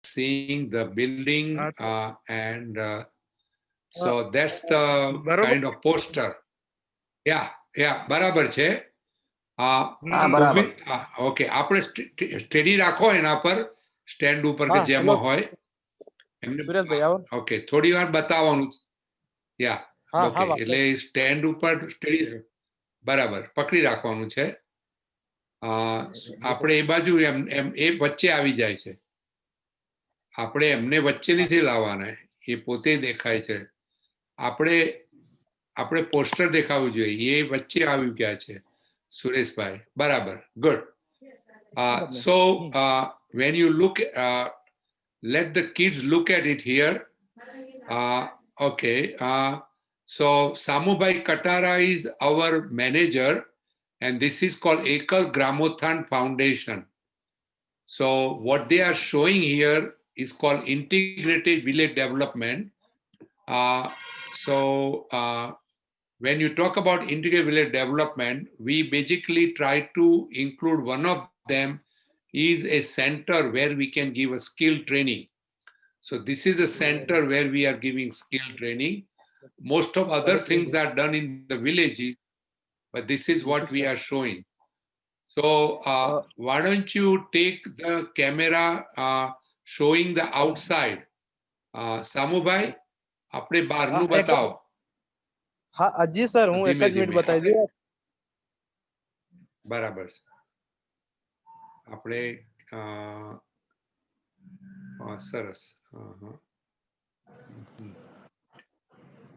seeing the building હા and હા, so that's the બરોબર. kind of poster. Yeah, બરાબર છે. હા બરાબર. ઓકે, આપણે સ્ટેડી રાખો એના પર, સ્ટેન્ડ ઉપર કે હા હેલો જેમાં હોય એમને. સુરેશભાઈ આવો. ઓકે, થોડી વાર બતાવવાનું. યા હા ઓકે, હા વાંધો એટલે સ્ટેન્ડ ઉપર સ્ટેડી બરાબર પકડી રાખવાનું છે. આપણે એ બાજુ એમ એમ એ વચ્ચે આવી જાય છે. આપણે એમને વચ્ચે નથી લાવવાના, એ પોતે દેખાય છે. આપણે આપણે પોસ્ટર દેખાવું જોઈએ, એ વચ્ચે આવી ગયા છે સુરેશભાઈ. બરાબર, good. So when you look, let the kids look at it here. Okay, so Samubhai Katara is our manager, and this is called Ekal Gramothan Foundation. So what they are showing here is called integrated village development. Uh, so when you talk about integrated village development, we basically try to include one of them is a center where we can give a skill training. So this is a center where we are giving skill training. Most of other things are done in the villages, but this is what we are showing. So why don't you take the camera showing the outside? Samubhai, આપણે બહારનું બતાવો. હા હજી sir હું એક ધીમે જ minute ધીમે. બતાવી દઉં. બરાબર છે. આપણે સરસ.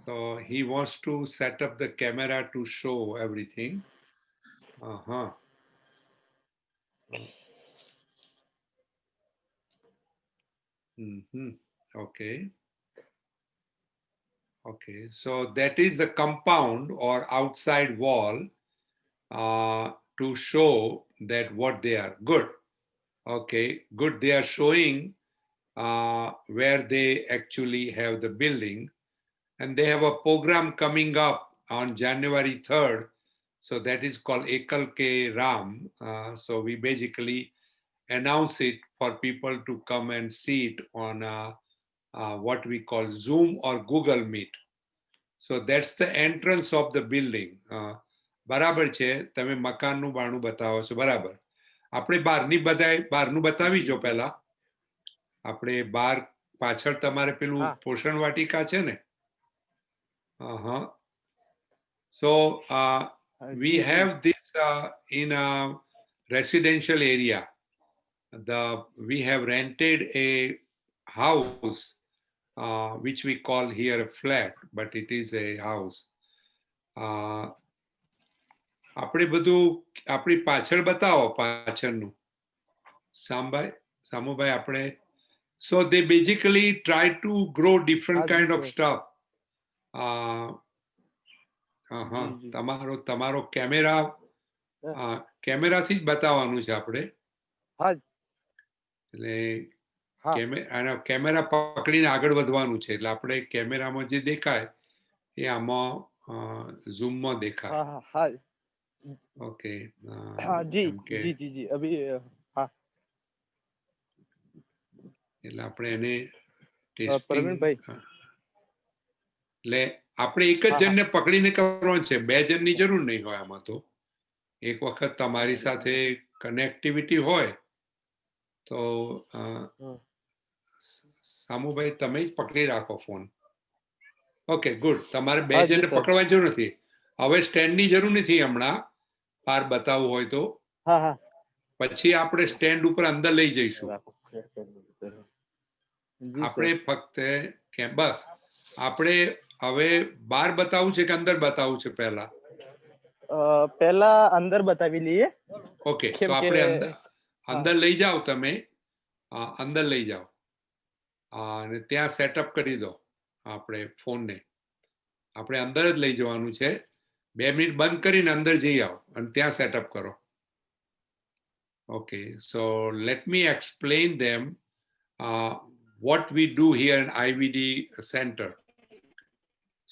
So he wants to set up the camera to show everything. Okay. Okay, so that is the compound or outside wall to show that what they are. Good. Okay, good. They are showing where they actually have the building, and they have a program coming up on January 3rd. So that is called Ekal Ke Ram. So we basically announce it for people to come and see it on what we call Zoom or Google Meet. So that's the entrance of the building. બરાબર છે, તમે મકાનનું બાણું બતાવો છો. બરાબર. આપણે બહારનું બતાવી જો પહેલા. આપણે બહાર પાછળ તમારે પેલું પોષણ વાટિકા છે ને. So we have this in a residential area. We have rented a house which we call here a flat, but it is a house. આપણે બધું આપણી પાછળ બતાવો, પાછળનું. સામુભાઈ આપણે. So they basically try to grow different kind of stuff. તમારો કેમેરાથી જ બતાવવાનું છે આપણે. એટલે કેમેરા પકડીને આગળ વધવાનું છે. એટલે આપણે કેમેરામાં જે દેખાય એ આમાં ઝૂમમાં દેખાય. ઓકે. એટલે આપણે એને ટેસ્ટિંગ. એટલે આપણે એક જ જણને પકડીને કરવાનું છે, બે જણની જરૂર નહીં હોય આમાં. તો એક વખત તમારી સાથે કનેક્ટિવિટી હોય તો સામુભાઈ તમે જ પકડી રાખો ફોન. Okay, good. તમારે બે જણને પકડવાની જરૂર નથી. હવે સ્ટેન્ડની જરૂર નથી હમણાં, બહાર બતાવવું હોય તો. પછી આપણે સ્ટેન્ડ ઉપર અંદર લઈ જઈશું. આપણે ફક્ત બસ આપણે હવે બહાર બતાવવું છે કે અંદર બતાવવું છે પહેલા? પહેલા અંદર બતાવી લઈએ. ઓકે, તો આપણે અંદર લઈ જાઓ. તમે અંદર લઈ જાઓ અને ત્યાં સેટઅપ કરી દો આપણે ફોનને. આપણે અંદર જ લઈ જવાનું છે. 2 મિનિટ બંધ કરીને અંદર જઈ આવો અને ત્યાં સેટઅપ કરો. Okay, so let me explain them what we do here in IVD Center.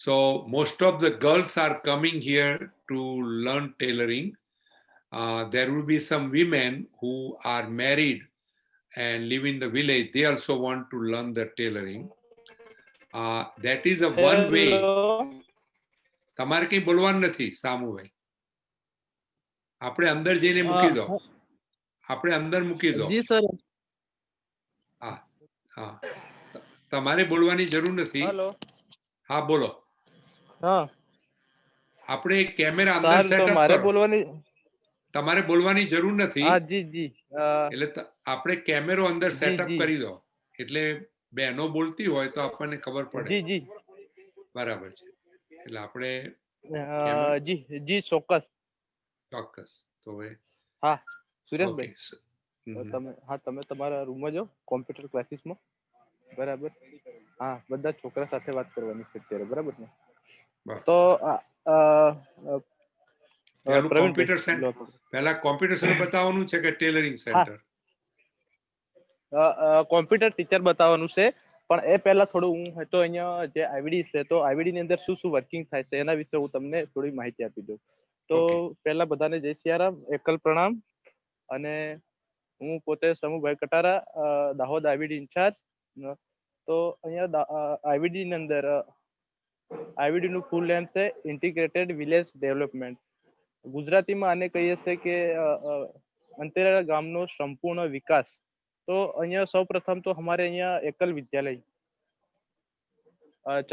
So most of the girls are coming here to learn tailoring. There will be some women who are married and live in the village, they also want to learn the tailoring. That is a one way. તમારે કઈ બોલવાનું નથી સામુભાઈ. આપણે અંદર જઈને મૂકી દો. આપણે અંદર મૂકી દો. જી સર. હા હા, તમારે બોલવાની જરૂર નથી. હેલો. હા બોલો. હા, આપણે કેમેરા અંદર સેટઅપ મારે કરો. બોલવાની તમારે બોલવાની જરૂર નથી. હા જી જી. એટલે આપણે કેમેરો અંદર જી સેટઅપ જી કરી દો, એટલે બહેનો બોલતી હોય તો આપણને ખબર પડે. જી જી બરાબર છે. એટલે આપણે જી જી ચોક્કસ. ચોક્કસ. તો હવે હા ઓકે. સુરેશભાઈ, તમે હા તમે તમારા રૂમમાં જાઓ કોમ્પ્યુટર ક્લાસીસમાં. બરાબર. હા, બધા છોકરા સાથે વાત કરવાની છે અત્યારે. બરાબર ને? તો પહેલું પ્રવીણભાઈ કોમ્પ્યુટર સેન્ટર, પહેલા કોમ્પ્યુટર સેન્ટર બતાવવાનું છે કે ટેલરિંગ સેન્ટર? કોમ્પ્યુટર ટીચર બતાવવાનું છે, પણ એ પહેલા થોડું હું તો અહીંયા જે આઈવીડી છે તો આઈવીડી ની અંદર શું શું વર્કિંગ થાય છે એના વિશે હું તમને થોડી માહિતી આપી દઉં. તો પહેલા બધાને જય સિયારામ, એકલ પ્રણામ. અને હું પોતે સમુભાઈ કટારા, દાહોદ આઈવીડી ઇન્ચાર્જ. તો અહીંયા આઈવીડી ની અંદર આઈવીડી નું ફૂલ નેમ છે ઇન્ટિગ્રેટેડ વિલેજ ડેવલપમેન્ટ. ગુજરાતીમાં આને કહીએ છીએ કે અંતરિયાળ ગામનો સંપૂર્ણ વિકાસ. તો અહીંયા સૌ પ્રથમ તો અમારે અહીંયા એકલ વિદ્યાલય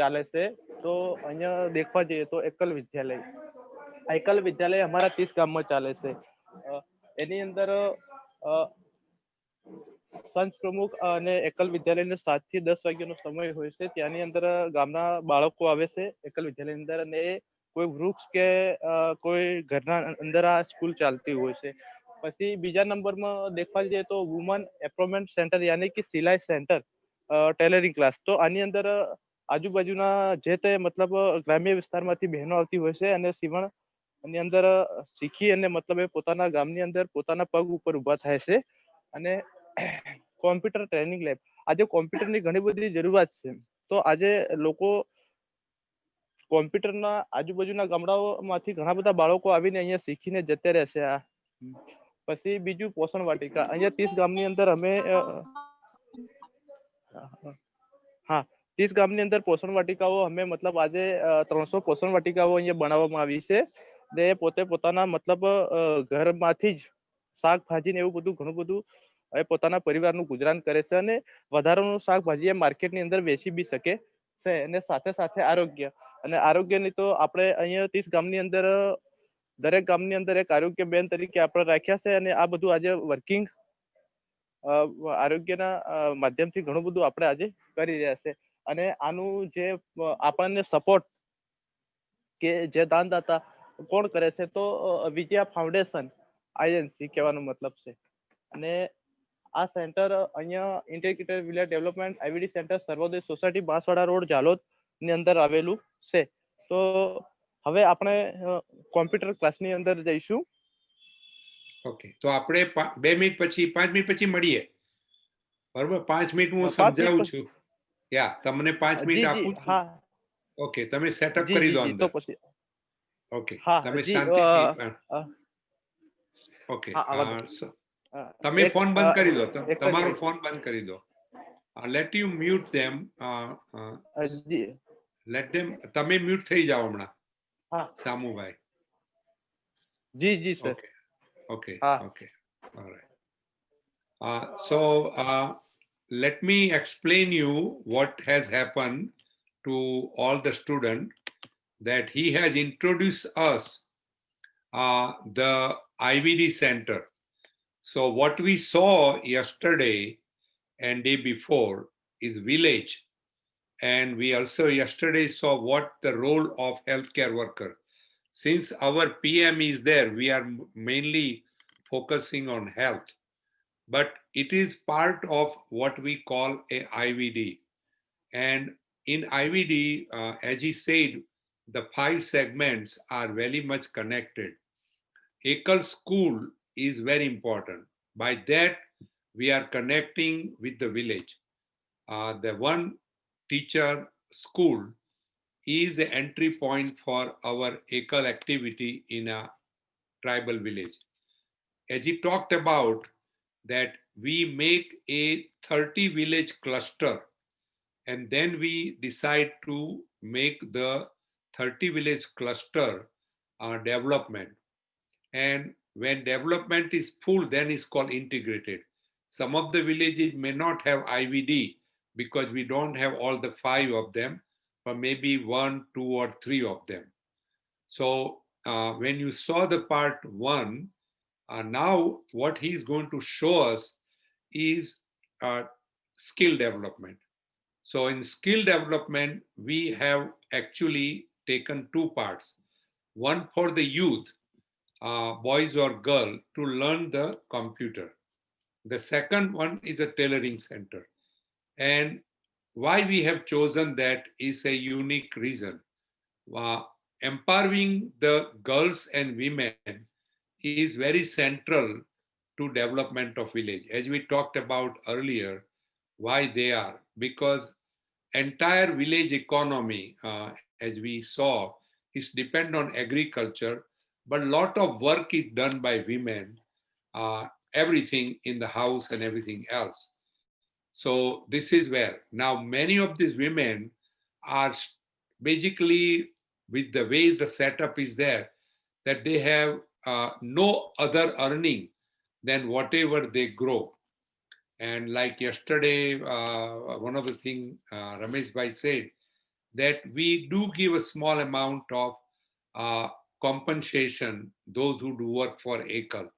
ચાલે છે. તો અહીંયા દેખવા જઈએ તો એકલ વિદ્યાલય અમારા 30 ગામમાં ચાલે છે. એની અંદર સંત પ્રમુખ અને એકલ વિદ્યાલયનો 7 થી 10 વાગ્યાનો સમય હોય છે. ત્યાંની અંદર ગામના બાળકો આવે છે એકલ વિદ્યાલયની અંદર, અને કોઈ વૃક્ષ કે કોઈ ઘરના અંદર આ સ્કૂલ ચાલતી હોય છે. પછી બીજા નંબરમાં દેખવા જઈએ તો વુમન એમ્પાવરમેન્ટ સેન્ટર, યાની કે સિલાઈ સેન્ટર, ટેલરિંગ ક્લાસ. તો આની અંદર આજુબાજુના જે તે મતલબ ગ્રામ્ય વિસ્તારમાંથી બહેનો આવતી હોય છે અને સીવણ ની અંદર શીખી અને મતલબ એ પોતાના ગામની અંદર પોતાના પગ ઉપર ઉભા થાય છે. અને કોમ્પ્યુટર ટ્રેનિંગ લેબ, આજે કોમ્પ્યુટરની ઘણી બધી જરૂરિયાત છે. તો આજે લોકો કોમ્પ્યુટરના આજુબાજુના ગામડાઓમાંથી ઘણા બધા બાળકો આવીને અહીંયા શીખીને જતા રહેશે. પછી બીજું પોષણ વાટિકા, અહીંયા 30 ગામની અંદર અમે હા 30 ગામની અંદર પોષણ વાટિકાઓ અમે મતલબ આજે 300 પોષણ વાટિકાઓ અહીંયા બનાવવામાં આવી છે. ને પોતે પોતાના મતલબ ઘરમાંથી જ શાકભાજી ને એવું બધું ઘણું બધું એ પોતાના પરિવારનું ગુજરાન કરે છે, અને વધારાનું શાકભાજી એ માર્કેટની અંદર વેચી બી શકે છે. અને સાથે સાથે આરોગ્યની તો આપણે અહીંયા 30 ગામની અંદર દરેક ગામની અંદર એક આરોગ્ય બેન તરીકે આપણે રાખ્યા છે. અને આ બધું આજે વર્કિંગ આરોગ્યના માધ્યમથી ઘણું બધું આપણે આજે કરી રહ્યા છે. અને આનું જે આપણને સપોર્ટ કે જે દાનદાતા કોણ કરે છે, તો વિજયા ફાઉન્ડેશન આઈએનસી કહેવાનો મતલબ છે. અને આ સેન્ટર અહીંયા ઇન્ટિગ્રેટેડ વિલેજ ડેવલપમેન્ટ આઈવીડી સેન્ટર સર્વોદય સોસાયટી બાંસવાડા રોડ જાલોદ ની અંદર આવેલું છે. તો હવે આપણે કોમ્પ્યુટર ક્લાસની અંદર જઈશું. ઓકે, તો આપણે 2 મિનિટ પછી 5 મિનિટ પછી મળીએ. બરોબર, 5 મિનિટ હું સમજાવું છું. યા તમને 5 મિનિટ આપું છું. ઓકે, તમે સેટઅપ કરી દો અંદર. ઓકે, તમે શાંતિથી. ઓકે, તમે ફોન બંધ કરી દો, તમારો ફોન બંધ કરી દો. Let you mute them. Let them, તમે મ્યુટ થઈ જાઓ હમણાં સામુભાઈ. જી જી sir. Okay. All right. So let me explain you what has happened to all the students, that he has introduced us the IVD center. So what we saw yesterday and day before is village, and we also yesterday saw what the role of healthcare worker. Since our PM is there, we are mainly focusing on health, but it is part of what we call a IVD. And in IVD, as he said, the 5 segments are very much connected. Ekal school is very important. By that, we are connecting with the village. The one teacher school is the entry point for our Ekal activity in a tribal village. As he talked about that we make a 30 village cluster, and then we decide to make the 30 village cluster development. And when development is full, then it's called integrated. Some of the villages may not have IVD because we don't have all the 5 of them, but maybe 1, 2, or 3 of them. So when you saw the part 1, now what he's going to show us is skill development. So in skill development, we have actually taken 2 parts. One for the youth, boys or girl, to learn the computer. The second one is a tailoring center. And why we have chosen that is a unique reason. Empowering the girls and women is very central to development of village. As we talked about earlier, why they are, because entire village economy, as we saw, is depend on agriculture, but a lot of work is done by women, everything in the house and everything else. So this is where now many of these women are basically, with the way the setup is there, that they have no other earning than whatever they grow. And like yesterday, one of the things Ramesh Bhai said, that we do give a small amount of compensation those who do work for ACAL.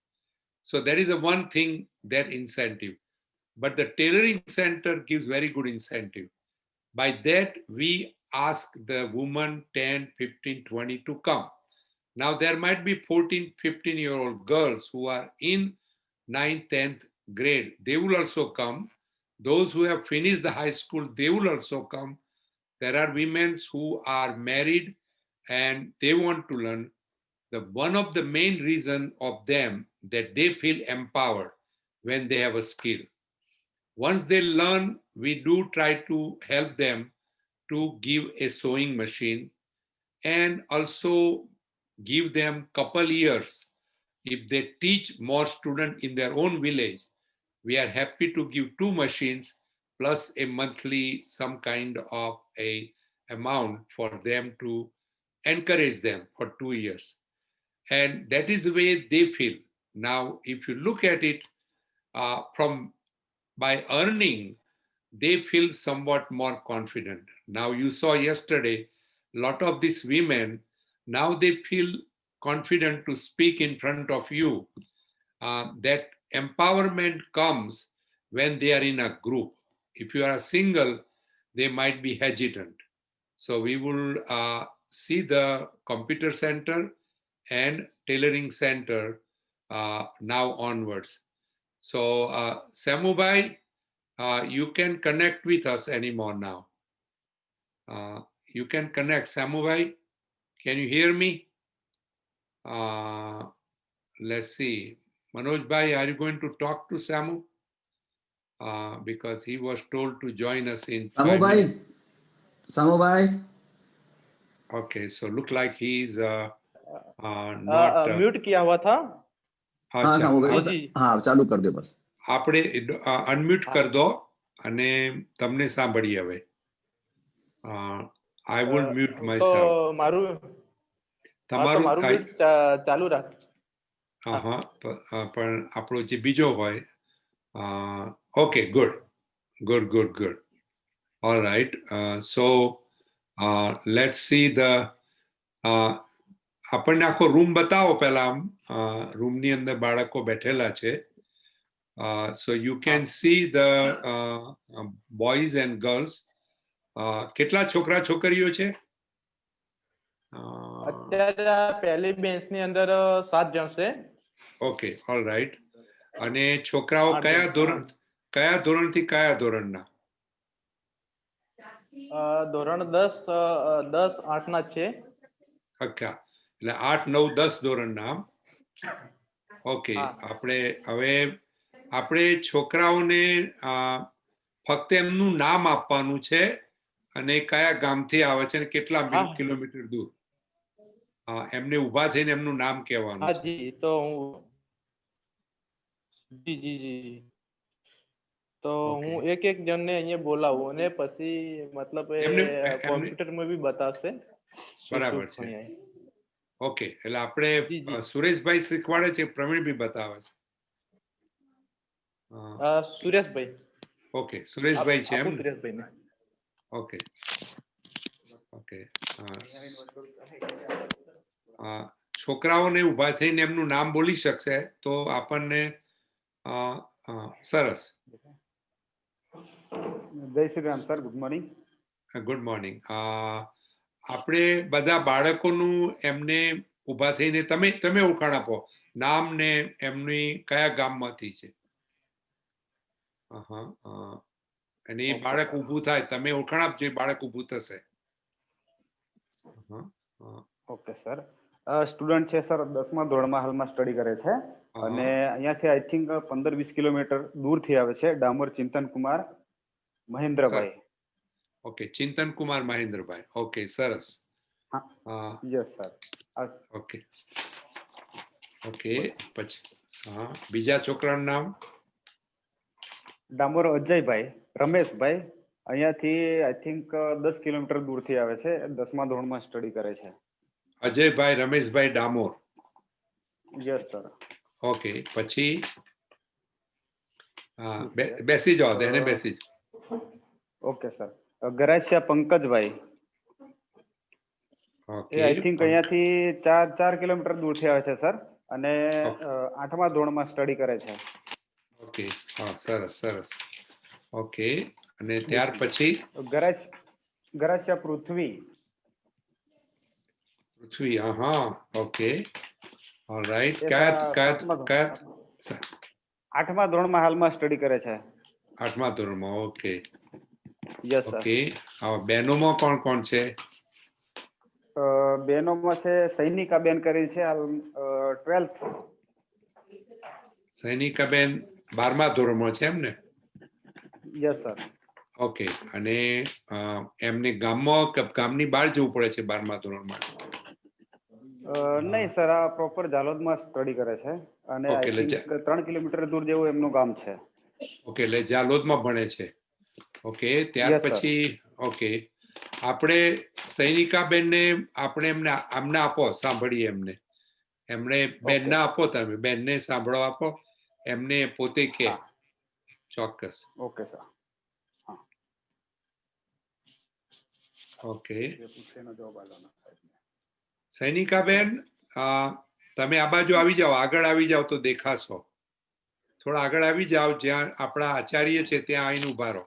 So that is a one thing, that incentive. But the tailoring center gives very good incentive. By that, we ask the woman 10, 15, 20 to come. Now there might be 14, 15-year-old girls who are in 9th, 10th grade. They will also come. Those who have finished the high school, they will also come. There are women who are married and they want to learn. One of the main reason of them that they feel empowered when they have a skill. Once they learn, we do try to help them to give a sewing machine, and also give them couple years. If they teach more students in their own village, we are happy to give 2 machines plus a monthly some kind of a amount for them to encourage them for 2 years. And that is the way they feel. Now, if you look at it from by earning, they feel somewhat more confident. Now, you saw yesterday, a lot of these women, now they feel confident to speak in front of you. That empowerment comes when they are in a group. If you are single, they might be hesitant. So we will see the computer center and tailoring center now onwards. So Samubai, you can connect with us anymore now. You can connect. Samubai, can you hear me? Let's see. Manoj Bhai, are you going to talk to Samu? Because he was told to join us in 5 minutes. Samubai. Okay, so look like he's not. Mute किया हुआ था. हाँ सामुभाई बस हाँ ચાલુ કરી દો બસ. આપણે અનમ્યુટ કરી દો અને તમને સાંભળી હવે. I will mute myself. તો મારું મ્યુટ ચાલુ રાખ. હા પણ આપણો જે બીજો હોય. Okay, good. All right. So let's see the આપણને આખો રૂમ બતાવો પહેલા. રૂમની અંદર બાળકો બેઠેલા છે. So you can see the boys and girls. કેટલા છોકરા છોકરીઓ છે? અત્યારે પહેલી બેન્ચની અંદર 7 જણ છે. Okay, all right. અને છોકરાઓ કયા ધોરણથી કયા ધોરણના? ધોરણ 10 8ના છે. અચ્છા, એટલે 8 9 10 ધોરણના. ઓકે, આપણે છોકરાઓને ફક્ત એમનું નામ આપવાનું છે અને કયા ગામથી આવે છે અને કેટલા કિલોમીટર દૂર. એમને ઊભા થઈને એમનું નામ કહેવાનું છે. જી તો જી તો હું એક એક જણને અહીંયા બોલાવું અને પછી મતલબ એ કોમ્પ્યુટરમાં બી બતાવશે. બરાબર છે. ઓકે, એટલે આપણે સુરેશભાઈ શીખવાડે છે, પ્રવીણભાઈ બતાવે છે. સુરેશભાઈ. ઓકે, સુરેશભાઈ છે એમ ને? સુરેશભાઈ. Okay okay. છોકરાઓને ઊભા થઈને એમનું નામ બોલી શકશે તો આપણને સરસ. જય Shri Ram sir, good morning. Good morning. આપણે બધા બાળકોનું એમને ઊભા થઈને તમે ઓળખાણ આપો, નામ ને એમની કયા ગામમાંથી છે. અને એ બાળક ઊભું થાય, તમે ઓળખાણ આપજો, એ બાળક ઊભું થશે. Okay sir. સ્ટુડન્ટ છે સર, 10મા ધોરણમાં હાલમાં સ્ટડી કરે છે અને અહીંયાથી આઈ થિંક 15-20 કિલોમીટર દૂરથી આવે છે. ડામોર ચિંતન કુમાર મહેન્દ્રભાઈ. ઓકે, ચિંતન કુમાર મહેન્દ્રભાઈ. ઓકે, સરસ. Yes sir. Okay okay. પછી બીજા છોકરાનું નામ? ડામોર અજયભાઈ રમેશભાઈ. અહીંયાથી આઈ થિંક 10 કિલોમીટર દૂરથી આવે છે. 10મા ધોરણમાં સ્ટડી કરે છે. Ajaybhai Rameshbhai Damor. Yes sir. Okay, પછી બેસી જાઓ, તેને બેસી જાઓ. Okay sir. Garasia Pankajbhai. A I think અહીંયાથી 4 કિલોમીટર દૂરથી આવે છે સર અને 8મા ધોરણમાં સ્ટડી કરે છે. ઓકે, હા, સરસ સરસ. ઓકે, અને ત્યાર પછી ગરાસિયા પૃથ્વી. પૃથ્વી, હા, ઓકે, ઓલરાઈટ. કયા 8મા ધોરણમાં હાલમાં સ્ટડી કરે છે. 8મા ધોરણમાં. ઓકે. Yes sir. ઓકે. બહેનોમાં કોણ કોણ છે? બહેનોમાં છે સૈનિકાબેન કરી છે, 12th. સૈનિકાબેન 12મા ધોરણમાં છે એમ ને? Yes sir. ઓકે, અને એમને ગામની બહાર જવું પડે છે 12મા ધોરણમાં? નહીં સર, આ પ્રોપર જાલોદમાં સ્ટડી કરે છે અને આઈ થિંક 3 કિલોમીટર દૂર જેવું એમનું ગામ છે. ઓકે, એટલે જાલોદમાં ભણે છે. ઓકે, ત્યાર પછી ઓકે, આપણે સૈનિકાબેનને આપણે એમને આપો, સાંભળીએ એમને બેનને આપો, તમે બેનને સાંભળો આપો, એમને પોતે કે. ચોક્કસ. Okay sir. ઓકે, સૈનિકાબેન તમે આ બાજુ આવી જાઓ, આગળ આવી જાઓ તો દેખાશો. થોડા આગળ આવી જાઓ, જ્યાં આપણા આચાર્ય છે ત્યાં આવીને ઉભા રહો.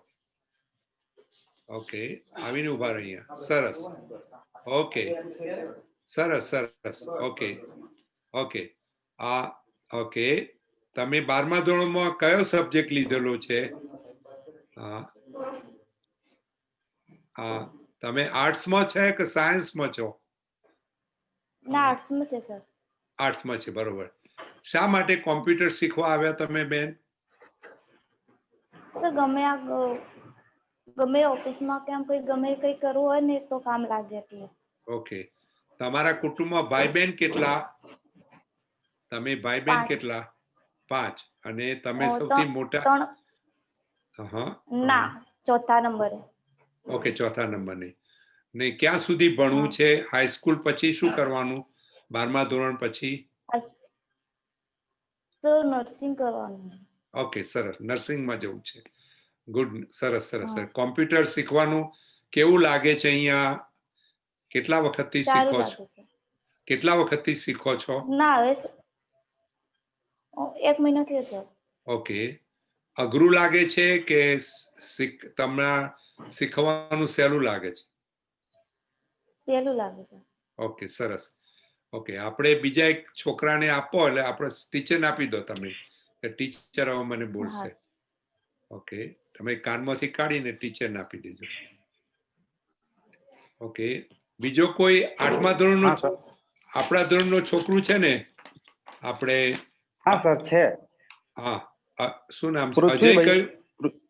ઓકે, આવીને ઉભા રહો અહીંયા. સરસ. ઓકે, સરસ સરસ. Okay okay. ઓકે, તમે 12મા ધોરણમાં કયો સબ્જેક્ટ લીધેલો છે? તમે આર્ટ્સમાં છે કે સાયન્સમાં છો? ના, આર્ટ્સમાં છે સર. આર્ટ્સમાં છે, બરોબર. શા માટે કોમ્પ્યુટર શીખવા આવ્યા તમે બેન? સર, ગમે ઓફિસમાં કેમ ગમે કઈ કરવું હોય ને તો કામ લાગે એટલે. ઓકે, તમારા કુટુંબમાં ભાઈ બહેન કેટલા? તમે ભાઈ બહેન કેટલા? 5. અને તમે સૌથી મોટા? ના, ચોથા નંબરે. ઓકે, ચોથા નંબરની. ને ક્યાં સુધી ભણવું છે? હાઈસ્કૂલ પછી શું કરવાનું? 12મા ધોરણ પછી? સર, નર્સિંગ કરવાનું. ઓકે, સરસ. નર્સિંગમાં જવું છે. ગુડ, સરસ સરસ. કોમ્પ્યુટર શીખવાનું કેવું લાગે છે અહીંયા? કેટલા વખતથી શીખો છો? કેટલા વખતથી શીખો છો? ના, હવે 1 મહિનો થયો છે. ઓકે, અઘરું લાગે છે કે તમને શીખવાનું સહેલું લાગે છે? સહેલું લાગે છે. ઓકે, સરસ. ઓકે, આપણે બીજા એક છોકરાને આપો, એટલે આપણે ટીચરને આપી દો તમે. ટીચર હવે મને બોલશે. ઓકે, તમે કાનમાંથી કાઢીને ટીચરને આપી દેજો. ઓકે, બીજો કોઈ 8મા ધોરણનો આપણા ધોરણનો છોકરું છે ને? આપણે હા સર છે. હા, શું નામ છે? અજય કયું?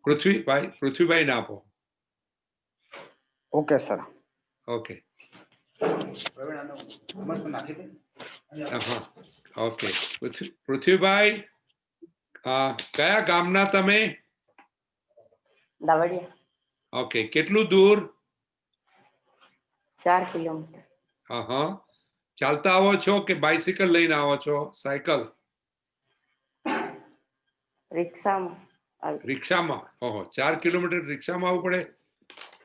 પૃથ્વીભાઈ ના આપો. Okay sir. ઓકે. ઓકે, પૃથ્વીભાઈ કયા ગામના તમે? દાવડિયા. ઓકે, કેટલું દૂર? 4 કિલોમીટર. હા, ચાલતા આવો છો કે બાઇસિકલ લઈને આવો છો? સાયકલ? રિક્ષામાં. રિક્ષામાં? ઓહો, 4 કિલોમીટર રિક્ષામાં આવવું પડે?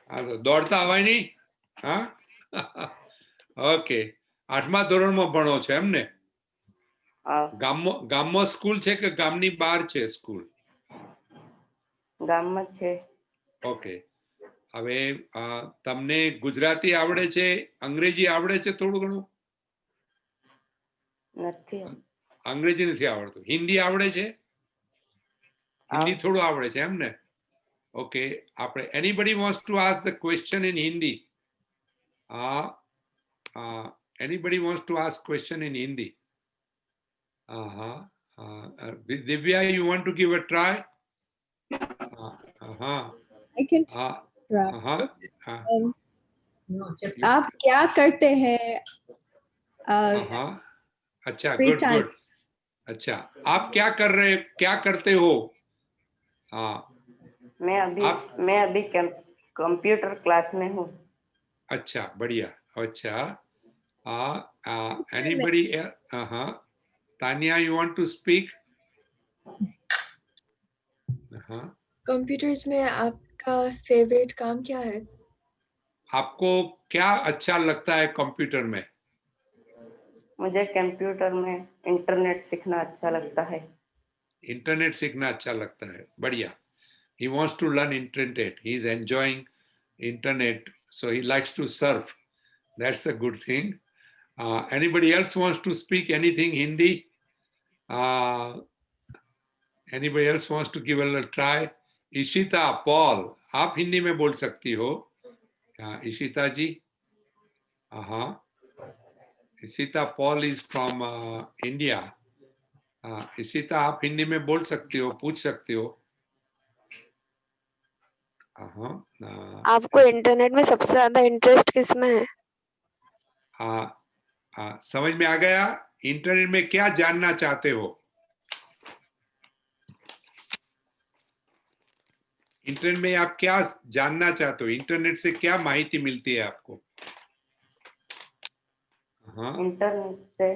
હા, તો દોડતા આવાય નહીં? હા. ઓકે, 8મા ધોરણમાં ભણો છો એમ ને? ગામમાં સ્કૂલ છે કે ગામની બહાર છે સ્કૂલ? ગામમાં છે. ઓકે, હવે તમને ગુજરાતી આવડે છે, અંગ્રેજી આવડે છે થોડું ઘણું? નથી. અંગ્રેજી નથી આવડતું. હિન્દી આવડે છે? હિન્દી થોડું આવડે છે એમ ને? ઓકે, આપણે anybody wants to ask the question in Hindi? Anybody wants to ask question in Hindi? Divya, you want to give a try? I can try. आप क्या करते हैं? अच्छा, गुड गुड. अच्छा, आप क्या करते हो? मैं अभी कंप्यूटर क्लास में हूँ. अच्छा, बढ़िया. अच्छा, anybody else? Tanya, you want to speak? Computers में आपका फेवरेट काम क्या है? आपको क्या अच्छा लगता है कंप्यूटर में? मुझे कंप्यूटर में इंटरनेट सीखना अच्छा लगता है. इंटरनेट सीखना अच्छा लगता है, बढ़िया. He wants to learn internet. He is enjoying internet, so he likes to surf. That's a good thing. Anybody else wants to speak anything Hindi? Anybody else wants to give a little try? Ishita, Paul, आप हिंदी में बोल सकती हो. Ishita ji. Ishita, Paul is from India. Ishita, आप हिंदी में बोल सकती हो, पूछ सकती हो. आपको इंटरनेट में सबसे ज्यादा इंटरेस्ट किस में है? समझ में आ गया? इंटरनेट में क्या जानना चाहते हो? इंटरनेट में आप क्या जानना चाहते हो? इंटरनेट से क्या माहिती मिलती है आपको? इंटरनेट से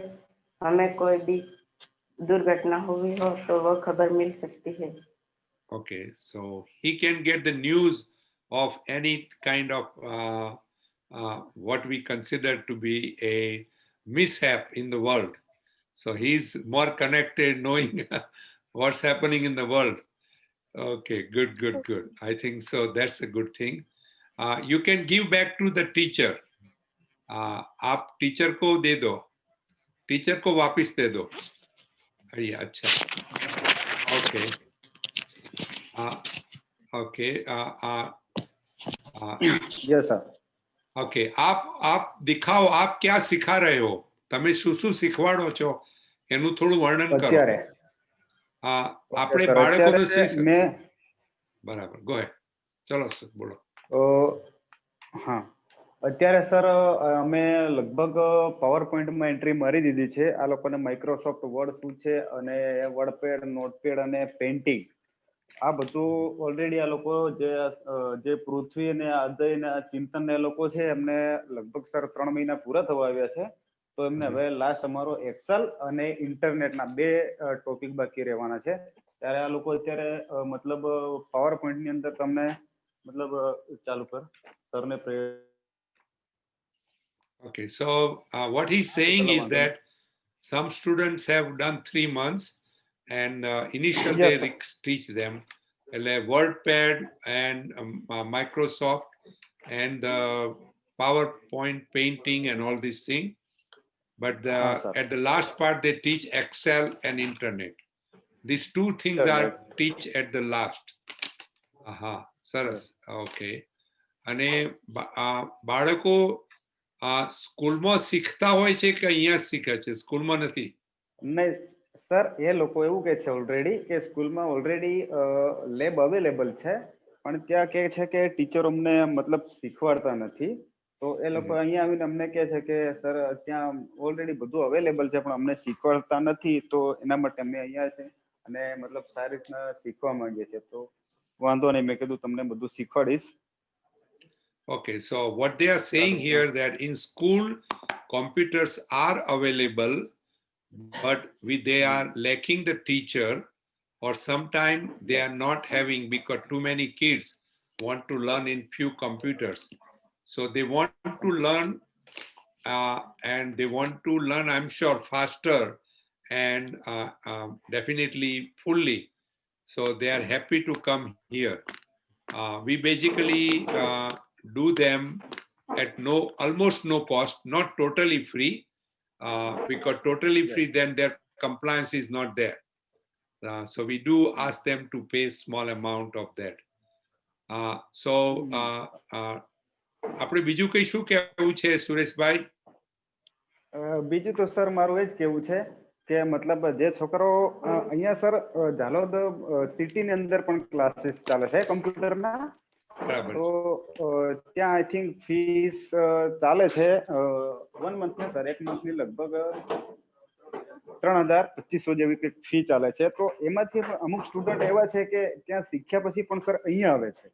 हमें कोई भी दुर्घटना हुई हो तो वो खबर मिल सकती है. Okay, so he can get the news of any kind of what we consider to be a mishap in the world. So he's more connected, knowing what's happening in the world. Okay, good. I think so. That's a good thing. You can give back to the teacher. आप teacher को दे दो, teacher को वापस दे दो. अच्छा, okay. Okay, yes sir. Okay, આપ દિખાઓ, આપ ક્યાં શીખા રહે હો? તમે શું શીખવાડો છો એનું થોડું વર્ણન કરો. અત્યારે આપણે બાળકોને બરાબર, ગો હેડ. ચલો બોલો. હા, અત્યારે સર અમે લગભગ પાવર પોઈન્ટમાં એન્ટ્રી મારી દીધી છે. આ લોકોને માઇક્રોસોફ્ટ વર્ડ શું છે અને વર્ડપેડ, નોટપેડ અને પેઇન્ટિંગ આ બધું ઓલરેડી આ લોકો જે પૃથ્વી અને અદય ને ચિંતન એ લોકો છે એમને લગભગ સર 3 મહિના પૂરા થવા આવ્યા છે. તો એમને હવે લાસ્ટ અમારો એક્સેલ અને ઇન્ટરનેટના 2 ટોપિક બાકી રહેવાના છે. ત્યારે આ લોકો અત્યારે મતલબ પાવર પોઈન્ટ ની અંદર તમને મતલબ ચાલુ કર સરને Okay, so what he's saying is that some students have done 3 months and initially yes, they teach them WordPad and Microsoft and PowerPoint painting and all these things. But at the last part they teach Excel and internet. These 2 things are teach at the last. સરસ. Okay. અને બાળકો સ્કૂલમાં શીખતા હોય છે કે અહીંયા શીખે છે? સ્કૂલમાં નથી? નહીં સર, એ લોકો એવું કહે છે ઓલરેડી કે સ્કૂલમાં ઓલરેડી લેબ અવેલેબલ છે, પણ ત્યાં કહે છે કે ટીચર અમને મતલબ શીખવાડતા નથી. તો એ લોકો અહીંયા આવીને અમને કહે છે કે સર ત્યાં ઓલરેડી બધું અવેલેબલ છે પણ અમને શીખવાડતા નથી, તો એના માટે અમે અહીંયા છે અને મતલબ સારી રીતના શીખવા માંગીએ છીએ. તો વાંધો નહીં, મેં કીધું તમને બધું શીખવાડીશ. Okay, so what they are saying here that in school computers are available, but they are lacking the teacher, or sometimes they are not having because too many kids want to learn in few computers. So they want to learn and they want to learn, I'm sure, faster and definitely fully. So they are happy to come here. We basically do them at almost no cost, not totally free, because totally free then their compliance is not there. So we do ask them to pay small amount of that. આપણે બીજું કઈ શું કહેવું છે સુરેશભાઈ? બીજું તો sir મારું એ જ કેવું છે કે મતલબ જે છોકરાઓ અહીંયા સર ઝાલોદ સિટી ની અંદર પણ ક્લાસીસ ચાલે છે કમ્પ્યુટરના, તો ત્યાં આઈ થિંક ફીસ ચાલે છે 1 મંથની સર, 1 મંથની લગભગ 3,000-2,500 જેવી કંઈક ફી ચાલે છે. તો એમાંથી અમુક સ્ટુડન્ટ એવા છે કે ત્યાં શીખ્યા પછી પણ સર અહીંયા આવે છે.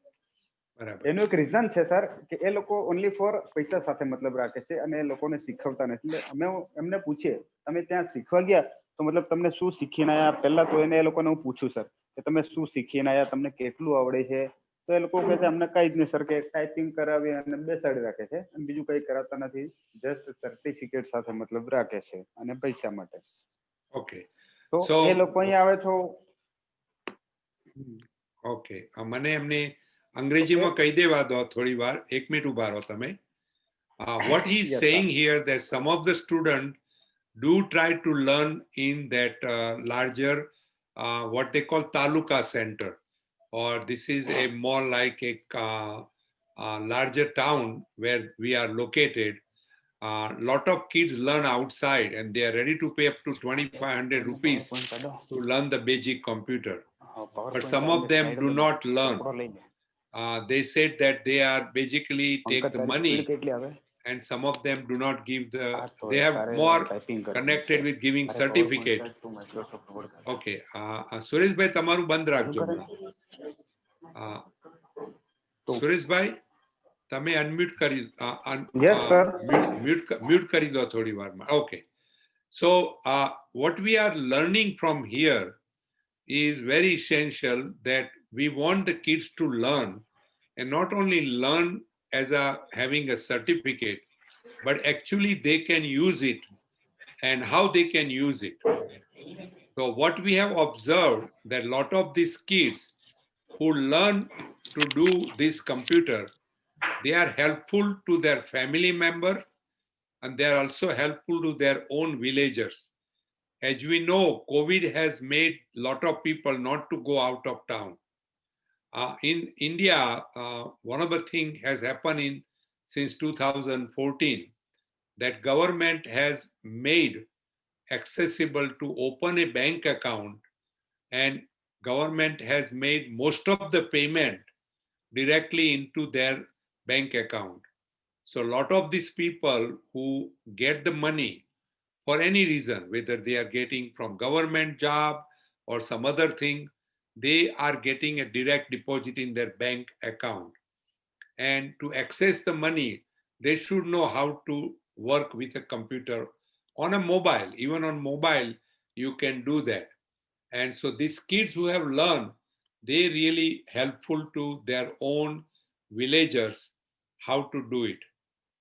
એનું એક રીઝન છે સર કે એ લોકો ઓનલી ફોર પૈસા સાથે મતલબ રાખે છે અને એ લોકોને શીખવતા નથી. એટલે અમે એમને પૂછીએ તમે ત્યાં શીખવા ગયા તો મતલબ તમને શું શીખીને આવ્યા, પહેલા તો એને એ લોકોને હું પૂછું સર કે તમે શું શીખીને આવ્યા, તમને કેટલું આવડે છે. તો એ લોકો કહે છે અમને કઈ જ નહીં સર, કે ટાઈપિંગ કરાવી અને બેસાડી રાખે છે અને બીજું કઈ કરાવતા નથી, જસ્ટ સર્ટિફિકેટ સાથે મતલબ રાખે છે અને પૈસા માટે. ઓકે, તો એ લોકો અહીંયા આવે તો ઓકે, મને એમને અંગ્રેજીમાં કહી દેવા દો થોડી વાર, 1 મિનિટ ઉભા રહો તમે. What he is saying here that some of the students do try to learn in that larger what they call taluka center, or this is a more like a larger town where we are located. Lot of kids learn outside and they are ready to pay up to 2,500 rupees to learn the basic computer, but some of them do not learn. They said that they are basically take the money and some of them do not give they have more connected with giving certificate. Okay, Suresh bhai tamaru બંધ રાખજો. સુરેશ ભાઈ તમે unmute કરી mute કરી દો થોડી વારમાં. Okay, so what we are learning from here is very essential, that we want the kids to learn and not only learn as having a certificate, but actually they can use it and how they can use it. So what we have observed that a lot of these kids who learn to do this computer, they are helpful to their family members and they are also helpful to their own villagers. As we know, COVID has made a lot of people not to go out of town. In India, one of the things has happened since 2014, that government has made accessible to open a bank account, and government has made most of the payment directly into their bank account. So a lot of these people who get the money for any reason, whether they are getting from government job or some other thing, they are getting a direct deposit in their bank account. And to access the money, they should know how to work with a computer on a mobile. Even on mobile, you can do that. And so these kids who have learned, they really helpful to their own villagers how to do it.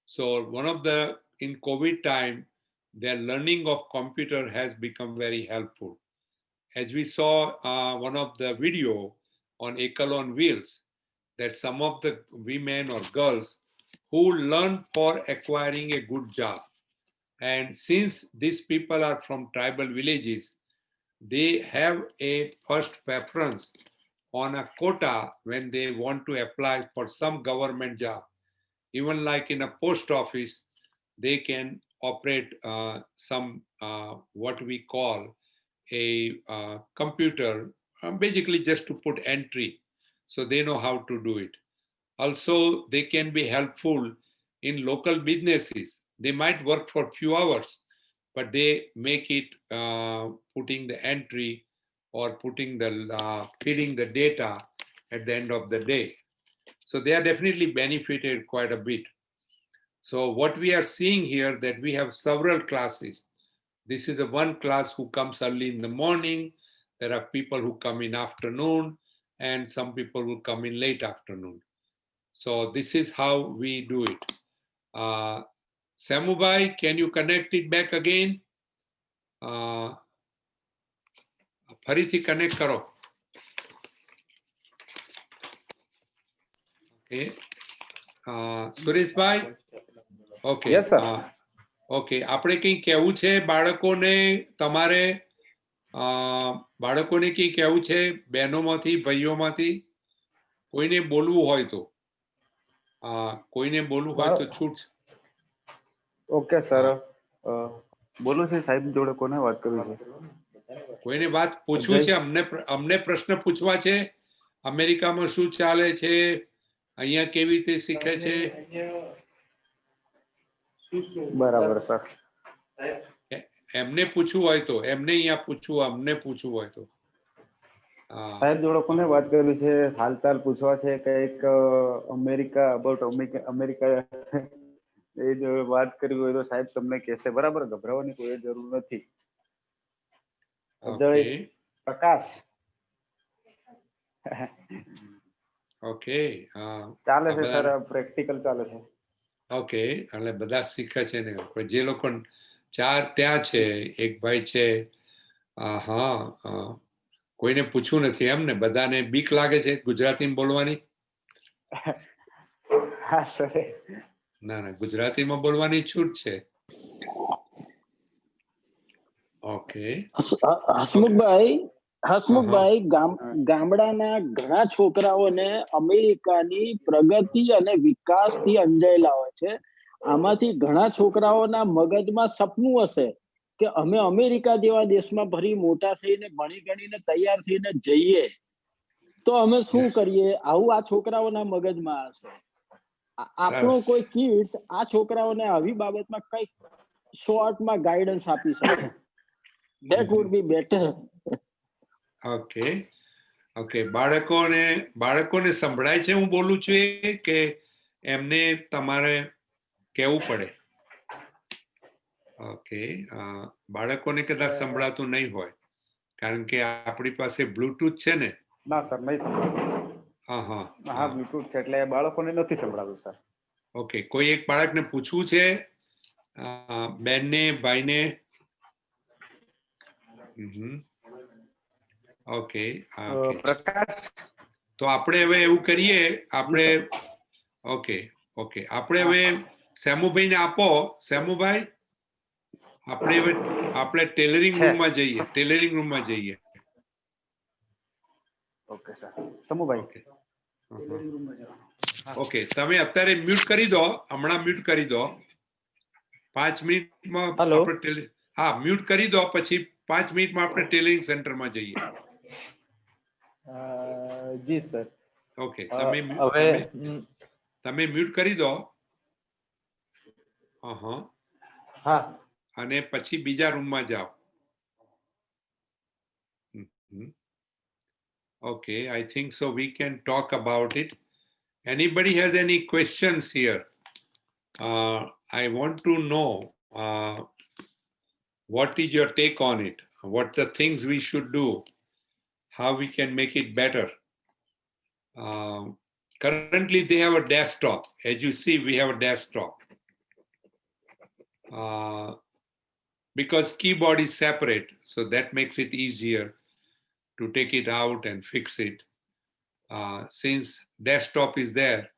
So one of the, in COVID time, their learning of computer has become very helpful. As we saw one of the video on Ekal on Wheels, that some of the women or girls who learn for acquiring a good job. And since these people are from tribal villages, they have a first preference on a quota when they want to apply for some government job. Even like in a post office, they can operate some what we call a computer, basically just to put entry. So they know how to do it. Also, they can be helpful in local businesses. They might work for few hours, but they make it putting the entry or putting the feeding the data at the end of the day. So they are definitely benefited quite a bit. So what we are seeing here that we have several classes. This is the one class who comes early in the morning. There are people who come in afternoon and some people who come in late afternoon. So this is how we do it. Samubai, can you connect it back again? ફરીથી connect કરો. Okay. Sureshbhai? Okay. Yes, sir. Okay, આપણે કંઈ કહેવું છે બાળકોને? તમારે બાળકોને કંઈ કહેવું છે બહેનોમાંથી, ભાઈઓમાંથી? કોઈને બોલવું હોય તો કોઈને બોલવું હોય તો છૂટ. ઓકે સર, બોલું છે સાહેબ જોડે કોને વાત કરવી છે? કોઈને વાત પૂછવું છે? અમને પ્રશ્ન પૂછવા છે. અમેરિકામાં શું ચાલે છે, અહીંયા કેવી રીતે શીખે છે? બરાબર સર. એમને પૂછવું હોય તો એમને અહીંયા પૂછવું, અમને પૂછવું હોય તો. સાહેબ જોડે કોને વાત કરવી છે? હાલચાલ પૂછવા છે કંઈક અમેરિકા, અબાઉટ અમેરિકા એ જો વાત કરવી હોય તો સાહેબ તમને કહેશે. બરાબર, ગભરાવાની કોઈ જરૂર નથી. અજય પ્રકાશ. ઓકે. ચાલે છે સર, પ્રેક્ટિકલ ચાલે છે. ઓકે, એટલે બધા શીખે છે ને. જે લોકો ચાર ત્યાં છે, એક ભાઈ છે. હા, કોઈને પૂછવું નથી એમ ને? બધાને બીક લાગે છે ગુજરાતીમાં બોલવાની? હા સર. ના ના, ગુજરાતીમાં બોલવાની છૂટ છે. ઓકે. હસમુખભાઈ, ગામડાના ઘણા છોકરાઓને અમેરિકાની પ્રગતિ અને વિકાસથી અંજાયેલા હોય છે. આમાંથી ઘણા છોકરાઓના મગજમાં સપનું હશે કે અમે અમેરિકા જેવા દેશમાં ભરી મોટા થઈને ભણી ગણીને તૈયાર થઈને જઈએ તો અમે શું કરીએ, આવું આ છોકરાઓના મગજમાં હશે. આપણો કોઈ કિડ્સ આ છોકરાઓને આવી બાબતમાં કઈક શોર્ટમાં ગાઈડન્સ આપી શકે. That would be better. Okay. Okay, બાળકોને સંભળાય છે હું બોલું છું કે એમને તમારે કહેવું પડે? ઓકે, બાળકોને કદાચ સંભળાતું નહીં હોય કારણ કે આપણી પાસે બ્લૂટૂથ છે ને? ના સર, નહીં સંભળાતું. હા, બ્લૂટૂથ છે એટલે બાળકોને નથી સંભળાતું સર. ઓકે, કોઈ એક બાળકને પૂછવું છે, બેનને, ભાઈને? ઓકે. તો આપણે હવે એવું કરીએ, આપણે આપણે હવે સેમુભાઈને આપો. સેમુભાઈ, આપણે ટેલરિંગ રૂમમાં જઈએ. Okay sir. સમુભાઈ. ઓકે, તમે અત્યારે મ્યુટ કરી દો, હમણાં મ્યુટ કરી દો. 5 મિનિટમાં આપણે હા મ્યુટ કરી દો, પછી 5 મિનિટમાં આપણે ટેલરિંગ સેન્ટરમાં જઈએ. જી સર. ઓકે, તમે મ્યુટ કરી દો. હા. અને પછી બીજા રૂમમાં જાઓ. Okay, I think so we can talk about it. Anybody has any questions here? I want to know what is your take on it? What the things we should do? How we can make it better? Currently they have a desktop. As you see, we have a desktop. Because keyboard is separate, so that makes it easier to take it out and fix it. Since desktop is there,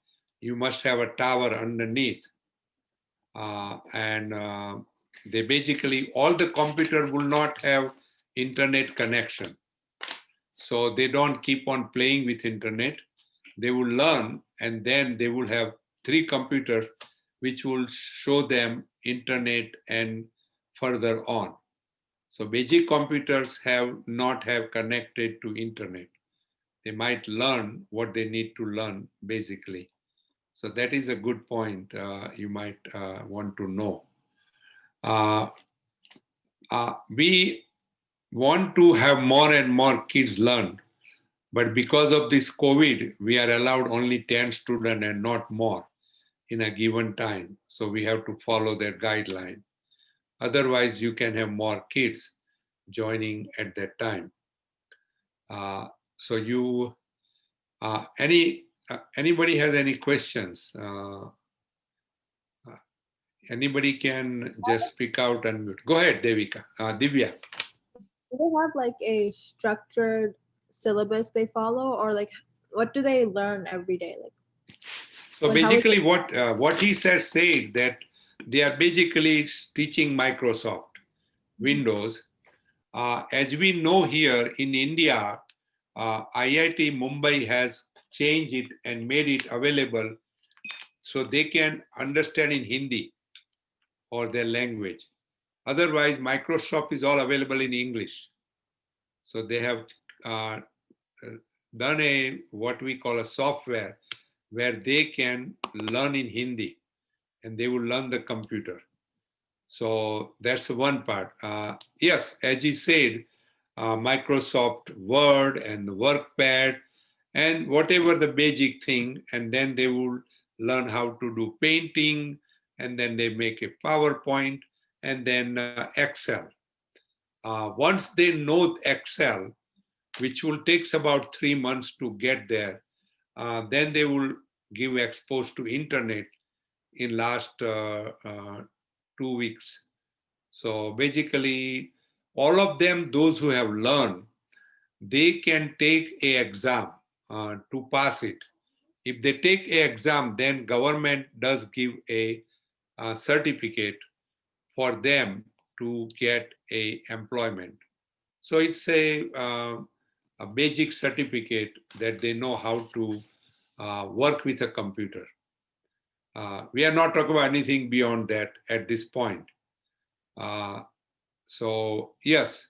you must have a tower underneath. And they basically, all the computer will not have internet connection. So they don't keep on playing with internet. They will learn and then they will have 3 computers which will show them internet and further on. So basic computers not have connected to internet. They might learn what they need to learn basically. So that is a good point you might want to know. We want to have more and more kids learn But because of this COVID, we are allowed only 10 students and not more in a given time. So we have to follow their guideline. Otherwise, you can have more kids joining at that time. So you, anybody has any questions? Anybody can just speak out and mute. Go ahead, Devika, Divya. Do they have like a structured syllabus they follow, or like what do they learn every day? Like, so basically, what he said that they are basically teaching Microsoft Windows. As we know here in India, IIT Mumbai has changed it and made it available so they can understand in Hindi or their language. Otherwise, Microsoft is all available in English. So they have done what we call a software where they can learn in Hindi and they will learn the computer. So that's one part. Yes, as he said, Microsoft Word and the WorkPad and whatever the basic thing, and then they will learn how to do painting, and then they make a PowerPoint, and then Excel. Once they know Excel, which will take about 3 months to get there, then they will give exposed to internet in last 2 weeks. So basically, all of them, those who have learned, they can take a exam to pass it. If they take a exam, then government does give a certificate for them to get a employment. So it's a basic certificate that they know how to work with a computer. We are not talking about anything beyond that at this point. So yes,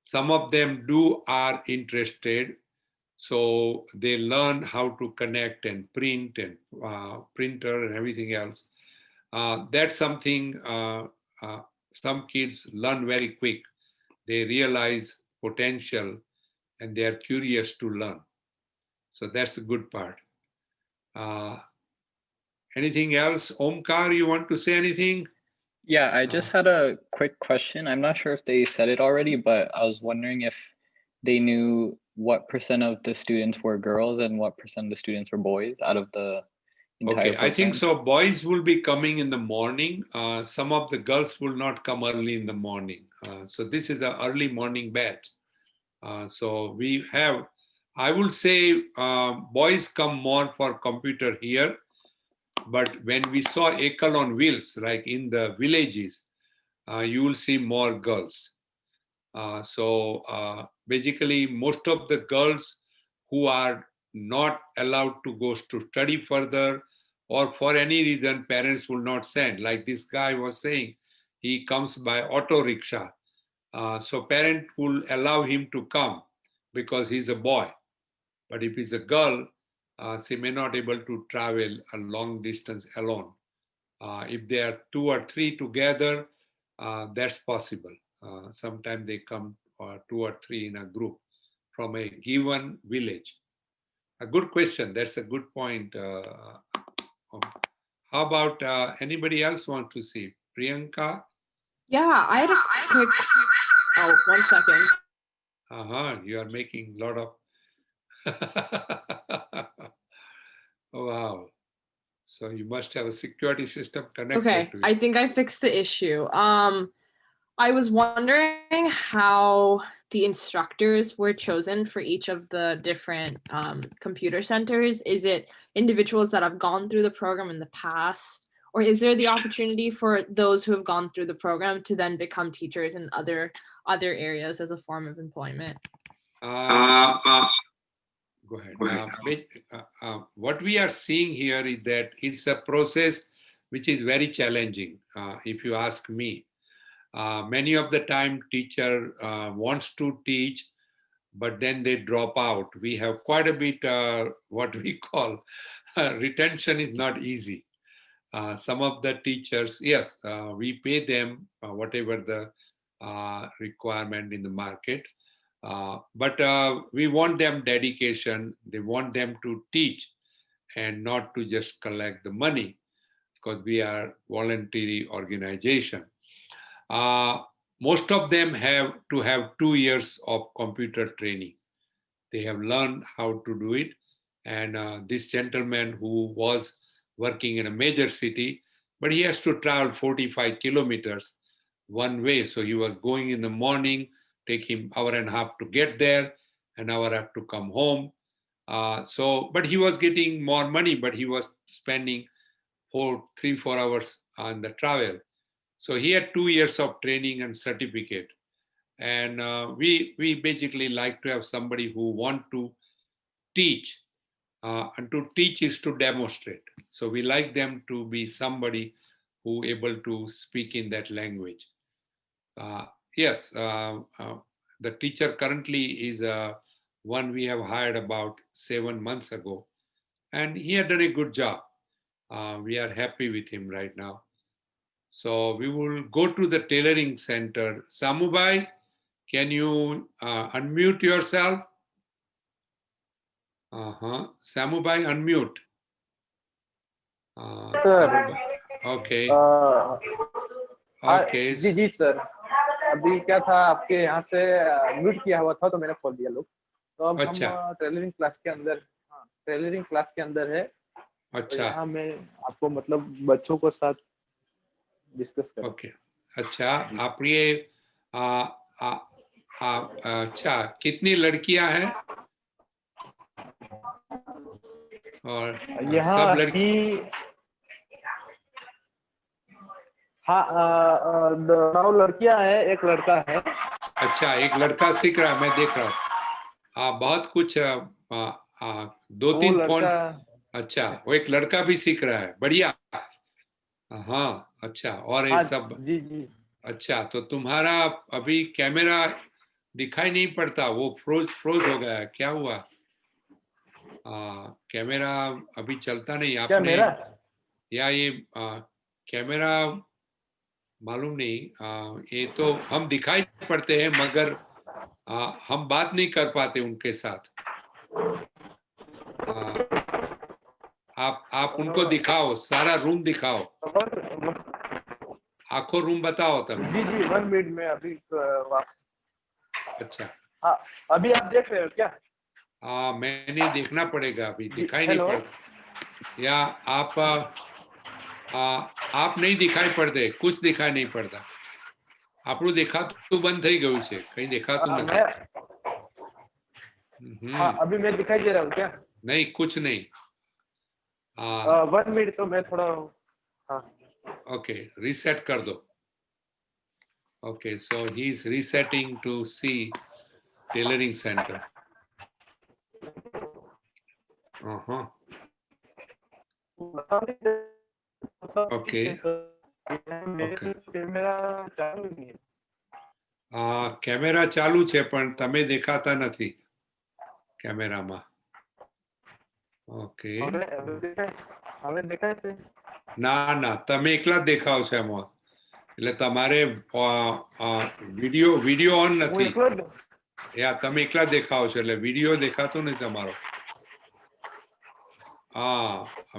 some of them are interested. So they learn how to connect and print and printer and everything else. That's something some kids learn very quick. They realize potential and they are curious to learn. So that's a good part. Anything else? Omkar, you want to say anything? Yeah, I just had a quick question. I'm not sure if they said it already, but I was wondering if they knew what percent of the students were girls and what percent of the students were boys out of the entire program. I think so. Boys will be coming in the morning. Some of the girls will not come early in the morning. So this is an early morning batch. So we have, I would say boys come more for computer here. But when we saw Ekal on wheels, like in the villages, you will see more girls. So basically, most of the girls who are not allowed to go to study further, or for any reason, parents will not send. Like this guy was saying, he comes by auto rickshaw. So parent will allow him to come because he's a boy. But if he's a girl, she may not be able to travel a long distance alone. If they are 2 or 3 together, that's possible. Sometimes they come 2 or 3 in a group from a given village. A good question. That's a good point. How about anybody else want to see? Priyanka? Yeah, I had a quick, oh, 1 second. You are making a lot of, oh, wow. So you must have a security system connected to it. I think I fixed the issue. I was wondering how the instructors were chosen for each of the different computer centers. Is it individuals that have gone through the program in the past, or is there the opportunity for those who have gone through the program to then become teachers in other areas as a form of employment? Go ahead. What we are seeing here is that it's a process which is very challenging, if you ask me. Many of the time teacher wants to teach, but then they drop out. We have quite a bit what we call retention is not easy. Some of the teachers, yes, we pay them whatever the requirement in the market. But we want them dedication. They want them to teach and not to just collect the money, because we are voluntary organization. Most of them have to have 2 years of computer training. They have learned how to do it. And this gentleman who was working in a major city, but he has to travel 45 kilometers one way. So he was going in the morning, take him hour and a half to get there, an hour have to come home. But he was getting more money, but he was spending 3-4 hours on the travel. So he had 2 years of training and certificate. And we basically like to have somebody who want to teach. And to teach is to demonstrate. So we like them to be somebody who able to speak in that language. Yes, the teacher currently is one we have hired about 7 months ago. And he had done a good job. We are happy with him right now. So we will go to the tailoring center. Samubai, can you unmute yourself? Samubai, unmute. Samubai. Okay. Okay. Ji ji sir, अभी क्या था आपके यहाँ से mute किया हुआ था तो मैंने खोल दिया लोग। तो अब अच्छा। हम टेलरिंग क्लास के अंदर, टेलरिंग क्लास के अंदर है। अच्छा। यहाँ मैं आपको मतलब बच्चों को साथ डिस्कस करें। ओके, अच्छा। आप ये अच्छा, कितनी लड़कियां हैं? और सब लड़की? हाँ, 9 लड़कियां हैं, 1 लड़का है। अच्छा, एक लड़का सीख रहा है, मैं देख रहा हूँ। बहुत कुछ 2-3 फोन। अच्छा, वो एक लड़का भी सीख रहा है, बढ़िया। हाँ, अच्छा। और ये सब? जी जी। अच्छा, तो तुम्हारा अभी कैमरा दिखाई नहीं पड़ता, वो फ्रोज हो गया है, क्या हुआ? कैमरा अभी चलता नहीं। आपने मेरा? या ये कैमरा मालूम नहीं। ये तो हम दिखाई पड़ते हैं, मगर हम बात नहीं कर पाते उनके साथ। आप उनको दिखाओ, सारा रूम दिखाओ, आखो रूम बताओ तमें। जी जी, 1 मिनट में अभी अच्छा। हाँ, अभी आप देख रहे हो क्या? मैंने देखना पड़ेगा, अभी दिखाई नहीं पड़ता। या आप नहीं दिखाई पड़ते, कुछ दिखाई नहीं पड़ता। આપણું દેખાતું બંધ થઈ ગયું છે, કઈ દેખાતું નથી। अभी मैं दिखाई दे रहा हूँ क्या? नहीं, कुछ नहीं। 1 मिनट तो मैं थोड़ा ओके, रीसेट कर दो। Okay, so he is resetting to C tailoring centre. Okay, camera चालू છે પણ તમે દેખાતા નથી કેમેરામાં। ઓકે, હવે દેખાય છે? ના ના, તમે એકલા જ દેખાવ છો એમાં, એટલે તમારે વિડિયો ઓન નથી। યા તમે એકલા દેખાવ છો, એટલે વિડિયો દેખાતો નથી તમારો।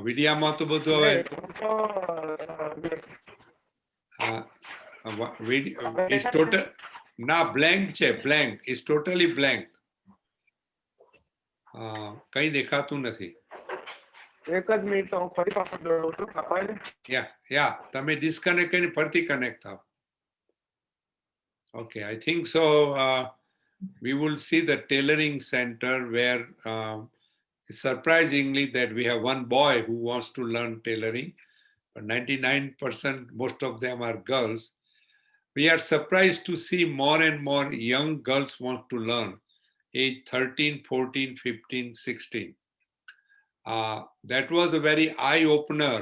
વિડિયામાં તો બધું હવે is total ના blank છે, blank is totally blank। કઈ દેખાતું નથી। એક જ મિનિટ હું ફરી પાછો જોડું છું, કપાય યા તમે ડિસ્કનેક્ટ કરીને ફરીથી કનેક્ટ થાઓ। Okay, I think so. We will see the tailoring center where surprisingly that we have one boy who wants to learn tailoring, but 99% most of them are girls. We are surprised to see more and more young girls want to learn, age 13, 14, 15, 16. That was a very eye-opener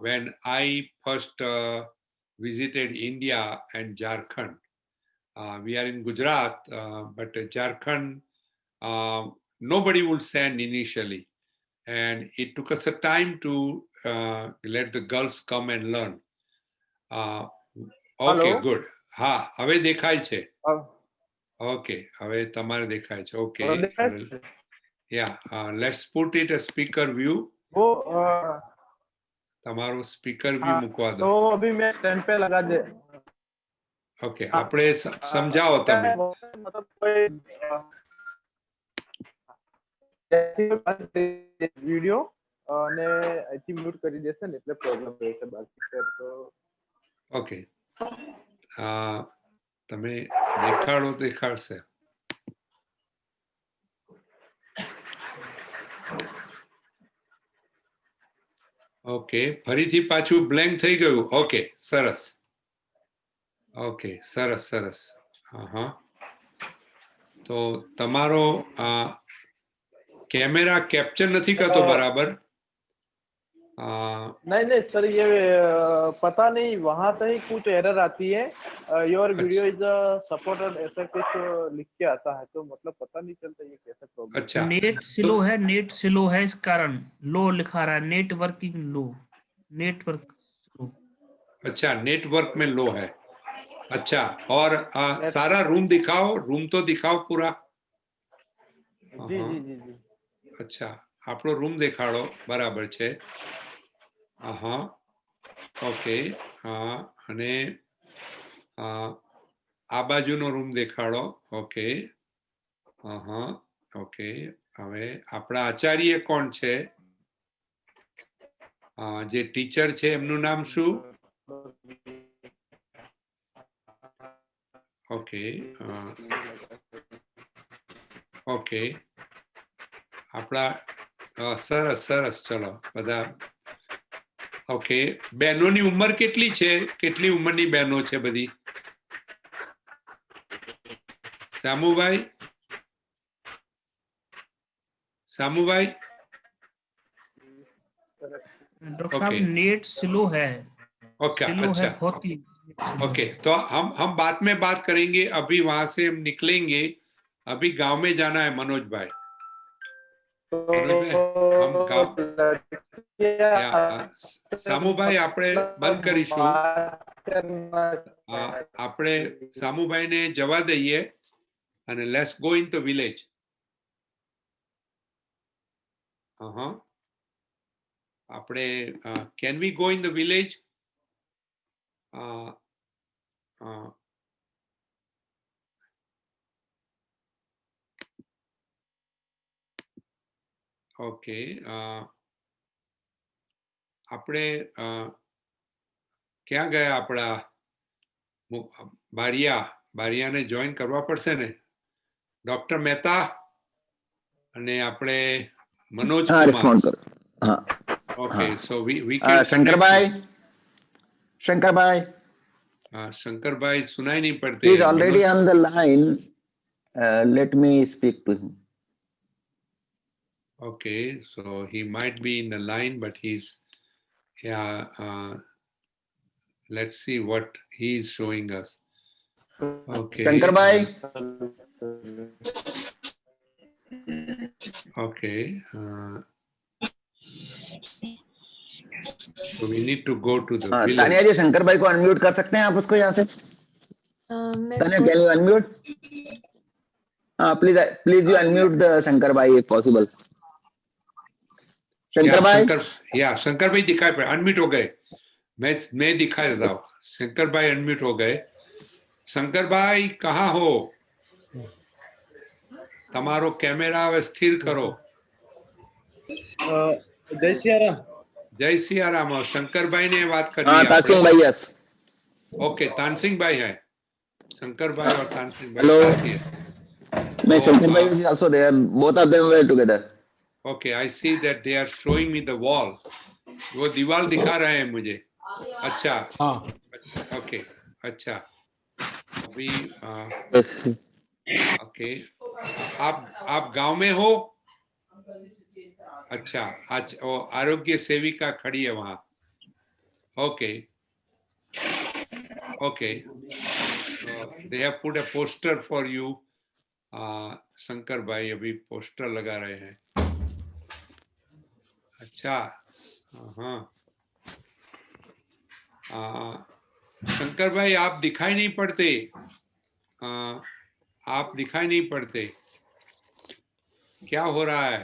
when I first visited India and Jharkhand. We are in Gujarat, but Jharkhand, nobody would send initially. And it took us a time to let the girls come and learn. Okay, good. હવે દેખાય છે। Okay, હવે તમારે દેખાય છે. Okay, yeah let's put it a speaker view. તમારો speaker view મૂકવા દો. तो अभी मैं स्टैंड पे लगा दे. ઓકે, આપણે સમજાવો તમે. मतलब कोई વિડિયો અને અહીંથી મ્યુટ કરી દેશે ને એટલે પ્રોબ્લેમ રહેશે બાકી તો. ઓકે, તમે દેખાડો દેખાડશે. ઓકે, ફરીથી પાછું બ્લેન્ક થઈ ગયું. ઓકે, સરસ. ઓકે, સરસ સરસ. હા, તો તમારો કેમેરા કેપ્ચર નથી કરતો બરાબર. नहीं नहीं सर ये पता नहीं वहां से ही कुछ एरर आती है. योर वीडियो इज सपोर्टेड ऐसा कुछ लिख के आता है तो मतलब पता नहीं चलता ये कैसे प्रॉब्लम. अच्छा, नेट स्लो है, नेट स्लो है, इस कारण लो लिखा रहा है. नेटवर्किंग लो, नेटवर्क स्लो. अच्छा, नेटवर्क में लो है. अच्छा, और सारा रूम दिखाओ, रूम तो दिखाओ पूरा. जी जी जी जी. अच्छा, આપણો રૂમ દેખાડો બરાબર છે. હા, ઓકે. અને આ બાજુનો રૂમ દેખાડો. ઓકે. હા, ઓકે. હવે આપણા આચાર્ય કોણ છે? જે ટીચર છે એમનું નામ શું? Okay, okay. આપણા સરસ સરસ. ચલો બધા. ઓકે, બહેનોની ઉંમર કેટલી છે? કેટલી ઉંમરની બહેનો છે બધી? સામુભાઈ, સામુભાઈ. डॉक्टर साहब नेट स्लो है. ओके, स्लो अच्छा. है बहुत ही. ओके, तो हम बाद में बात करेंगे. अभी वहां से हम निकलेंगे. अभी गांव में जाना है मनोज भाई. हम गांव. સામુભાઈ આપણે બંધ કરીશું. આપણે સામુભાઈને જવા દઈએ અને let's go into village. આપણે can we go in the village? Okay, આપણે ક્યાં ગયા? આપણા બારિયાને જોઈન કરવા પડશે ને. ડોક્ટર મહેતા અને આપણે Manoj Kumar. Okay, so we can. Shankarbhai Shankarbhai સુનાઈ નહીં પડતી. He is already on the line. Let me speak to him. Okay, so he might be in the line, but he's, let's see what he is showing us. Okay. Shankarbai. Okay. So we need to go to the village. Tania जी, शंकरभाई को unmute कर सकते हैं आप उसको यहाँ से? Tania, can you unmute? Please you unmute the Shankarbai if possible. Shankar भाई दिखाई पड़े. अनम्यूट हो गए. मैं दिखा देता हूँ. शंकर भाई अनम्यूट हो गए. शंकर भाई कहाँ हो? તમારો કેમેરા હવે સ્થિર કરો. જય સિયારામ. જય સિયારામ. શંકરભાઈ ને વાત કરીએ. हाँ, तानसिंह भाई, यस. ओके, तानसिंह भाई है. शंकर भाई और तानसिंह भाई Hello. साथ ही है. मैं शंकर भाई is also there. Both of them were together. Okay, I see that they are showing me the wall. वो दीवार दिखा रहे हैं मुझे. अच्छा. हाँ. Okay, अच्छा. अभी ओके. आप गांव में हो? अच्छा. आज आरोग्य सेविका खड़ी है वहां. Okay. Okay. So they have put a poster for you. Shankar भाई अभी पोस्टर लगा रहे हैं. अच्छा. हाँ. शंकर भाई आप दिखाई नहीं पड़ते. आप दिखाई नहीं पड़ते, क्या हो रहा है?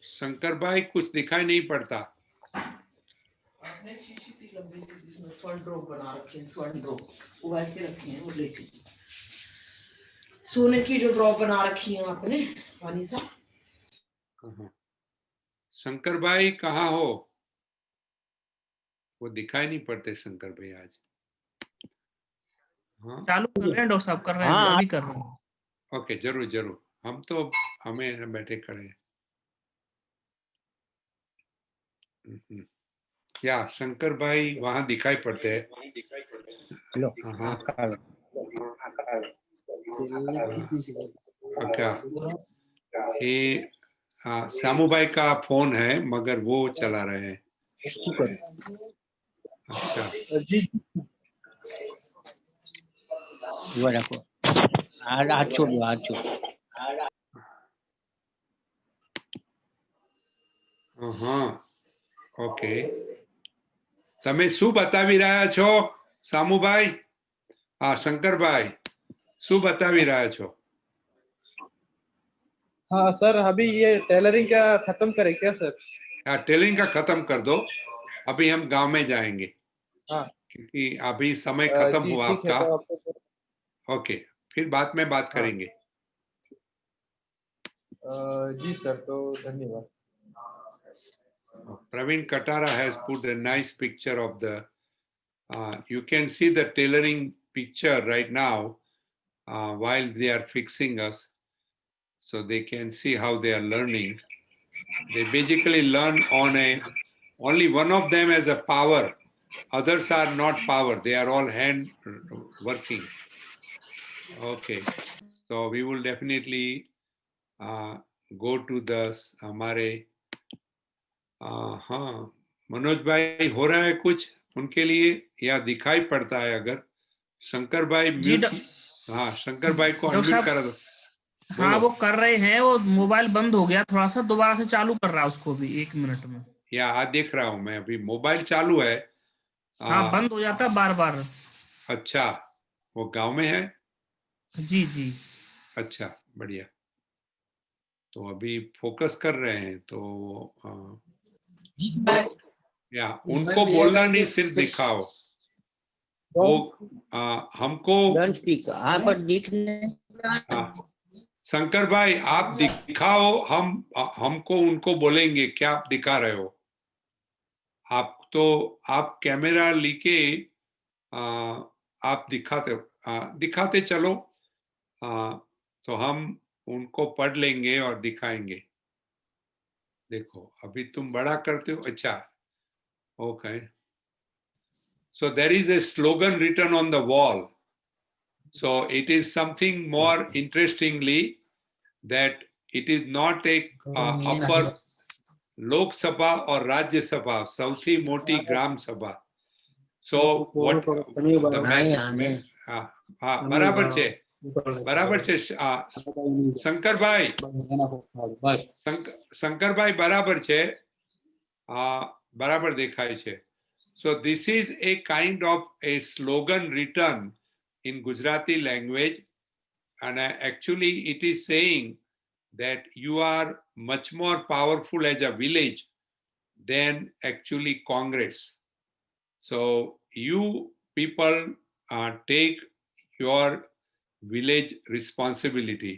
शंकर भाई कुछ दिखाई नहीं पड़ता। आपने शीशी लंबी सी जिसमें स्वर्ण ड्रॉप बना रखे हैं, स्वर्ण ड्रॉप वो वैसे रखे हैं, वो लेके सोने की जो ड्रॉप बना रखी है आपने पानी सा। शंकर भाई कहाँ हो? वो दिखाई नहीं पड़ते शंकर भाई आज। हाँ चालू कर रहे हैं डॉक्टर साहब, कर रहे हैं अभी कर रहे हैं। ओके, जरूर जरूर, हम तो हमें बैठे खड़े हैं। क्या शंकर भाई वहां दिखाई पड़ते हैं? हाँ क्या ये सामू भाई का फोन है मगर वो चला रहे हैं। अच्छा वो रखो, हाथ छोड़ो, हाथ छोड़ो। હા ઓકે, તમે શું બતાવી રહ્યા છો સામુભાઈ? હા શંકરભાઈ, શું બતાવી રહ્યા છો? हाँ सर, अभी ये टेलरिंग का खत्म करें क्या सर? हाँ, टेलरिंग का खत्म कर दो, अभी हम गांव में जाएंगे। हाँ क्योंकि अभी समय खत्म जी हुआ ठीक है, आपका। तो आपको ओके, फिर बाद में बात करेंगे। जी सर, तो धन्यवाद। Praveen Katara has put a nice picture of the, you can see the tailoring picture right now while they are fixing us. So they can see how they are learning. They basically learn on only one of them has a power. Others are not power. They are all hand working. Okay. So we will definitely go to the हमारे हाँ मनोज भाई हो रहा है कुछ उनके लिए या दिखाई पड़ता है? अगर शंकर भाई म्यूट, हाँ शंकर भाई को अनम्यूट करा दो। हाँ वो कर रहे हैं, वो मोबाइल बंद हो गया थोड़ा सा, दोबारा से चालू कर रहा है उसको भी 1 मिनट में। या देख रहा हूं मैं, अभी मोबाइल चालू है। हाँ बंद हो जाता बार बार। अच्छा, वो गांव में है? जी जी। अच्छा बढ़िया, तो अभी फोकस कर रहे हैं तो या उनको बोलना नहीं, सिर्फ दिखाओ। वो हमको शंकर भाई आप दिखाओ, हमको उनको बोलेंगे क्या आप दिखा रहे हो। आप तो आप कैमरा लेके आप दिखाते चलो, तो हम उनको पढ़ लेंगे और दिखाएंगे। देखो अभी तुम बड़ा करते हो। अच्छा okay, so there is a slogan written on the wall, so it is something more interestingly that it is not a upper Lok Sabha or Rajya Sabha, સૌથી મોટી ગ્રામ સભા. So what the message, બરાબર છે, બરાબર છે શંકરભાઈ, શંકરભાઈ બરાબર છે, બરાબર દેખાય છે. So this is a kind of a slogan written in Gujarati language, and actually it is saying that you are much more powerful as a village than actually Congress. So you people take your village responsibility,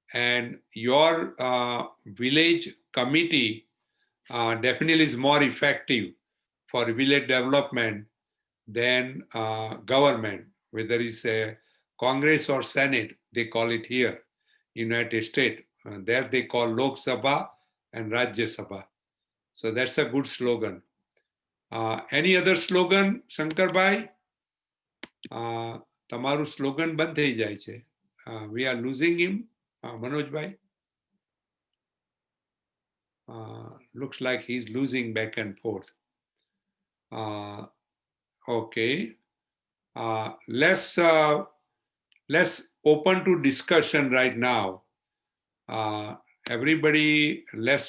and your village committee definitely is more effective for village development than government, whether it's a Congress or Senate, they call it here, United States. There they call Lok Sabha and Rajya Sabha. So that's a good slogan. Any other slogan, Shankar Bhai? તમારું slogan બંધ થઈ જાય છે. We are losing him, Manoj Bhai. Looks like he's losing back and forth. Okay. Let's open to discussion right now. Everybody, let's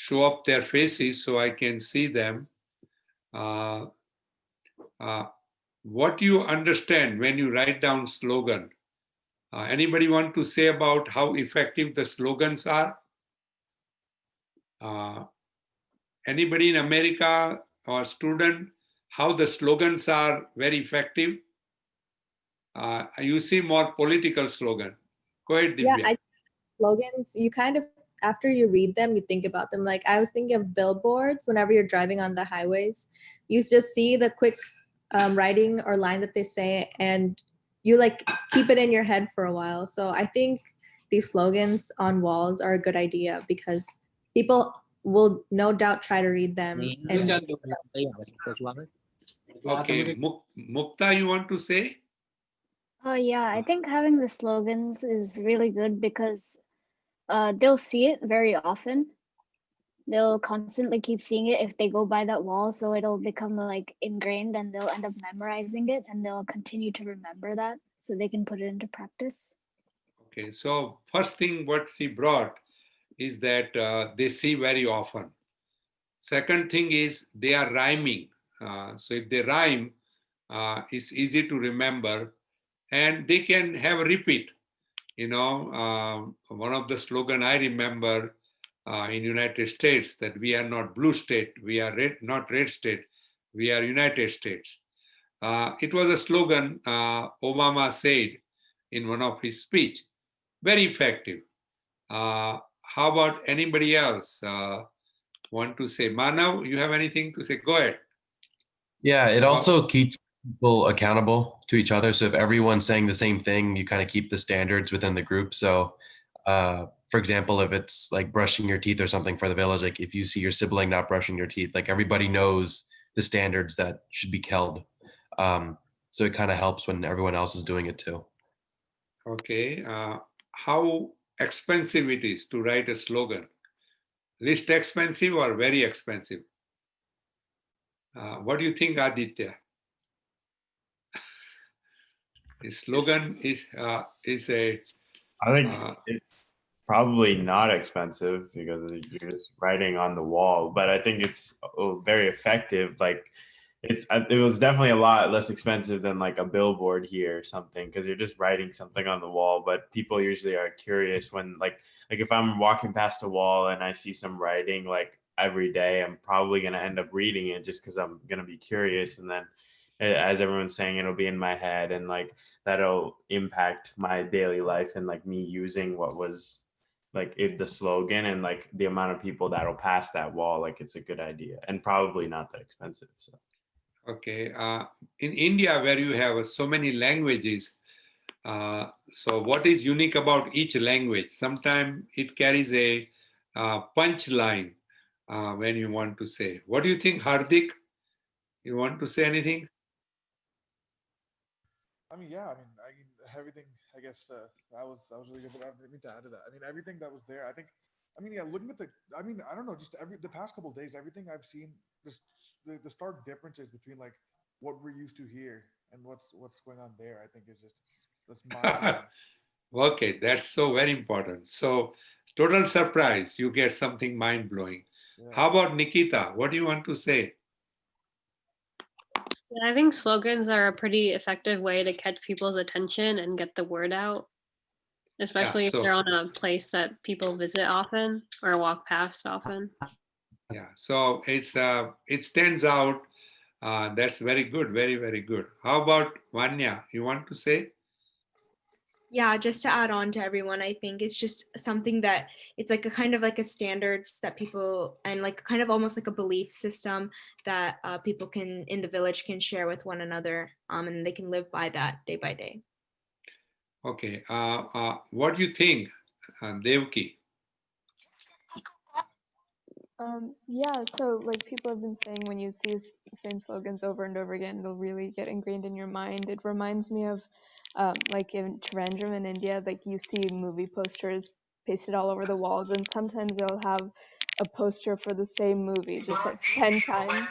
show up their faces so I can see them. what you understand when you write down slogan? Anybody want to say about how effective the slogans are? Anybody in America or student, how the slogans are very effective? You see more political slogan. Go ahead, Divya. Yeah, slogans, you kind of, after you read them, you think about them. Like I was thinking of billboards whenever you're driving on the highways. You just see the quick writing or line that they say, and you like keep it in your head for a while. So I think these slogans on walls are a good idea because people will no doubt try to read them. And okay, Mukta, you want to say? Yeah, I think having the slogans is really good because they'll see it very often. They'll constantly keep seeing it if they go by that wall, so it'll become like ingrained and they'll end up memorizing it and they'll continue to remember that so they can put it into practice. Okay, so first thing what she brought is that they see very often. Second thing is they are rhyming. So if they rhyme, it's easy to remember and they can have a repeat. You know, one of the slogan I remember in United States that we are not blue state, we are not red state, we are United States. It was a slogan Obama said in one of his speech. Very effective. How about anybody else want to say? Manav, you have anything to say? Go ahead. Yeah, it also keeps people accountable to each other. So if everyone's saying the same thing, you kind of keep the standards within the group. So for example, if it's like brushing your teeth or something for the village, like if you see your sibling not brushing your teeth, like everybody knows the standards that should be held. So it kind of helps when everyone else is doing it too. Okay. How expensive it is to write a slogan? Least expensive or very expensive? What do you think, Aditya? The slogan is a. I think it's probably not expensive because you're just writing on the wall, but I think it's very effective. Like it was definitely a lot less expensive than like a billboard here or something because you're just writing something on the wall. But people usually are curious when like if I'm walking past a wall and I see some writing like every day, I'm probably gonna end up reading it just because I'm gonna be curious, and then as everyone's saying, it'll be in my head and like that'll impact my daily life and like me using what was like the slogan and like the amount of people that'll pass that wall. Like it's a good idea and probably not that expensive. So. Okay. In India, where you have so many languages, so what is unique about each language? Sometimes it carries a punch line when you want to say. What do you think, Hardik? You want to say anything? I mean, yeah. I mean, everything. I guess that was really good. But I didn't mean to add to that. I mean, everything that was there. I think. I mean, yeah. Looking at the. I mean, I don't know. Just the past couple of days, everything I've seen, just the stark differences between like what we're used to here and what's going on there. I think is just that's mind. Okay, that's so very important. So, total surprise. You get something mind blowing. Yeah. How about Nikita? What do you want to say? I think slogans are a pretty effective way to catch people's attention and get the word out, especially if they're on a place that people visit often or walk past often. Yeah, so it stands out. That's very good, very, very good. How about Vanya? You want to say? Yeah, just to add on to everyone, I think it's just something that it's like a kind of like a standards that people and like kind of almost like a belief system that people can in the village can share with one another, and they can live by that day by day. Okay, what do you think, Devki? Yeah, so like people have been saying, when you see the same slogans over and over again, it'll really get ingrained in your mind. It reminds me of like in Trivandrum in India, like you see movie posters pasted all over the walls, and sometimes they'll have a poster for the same movie just like 10 times.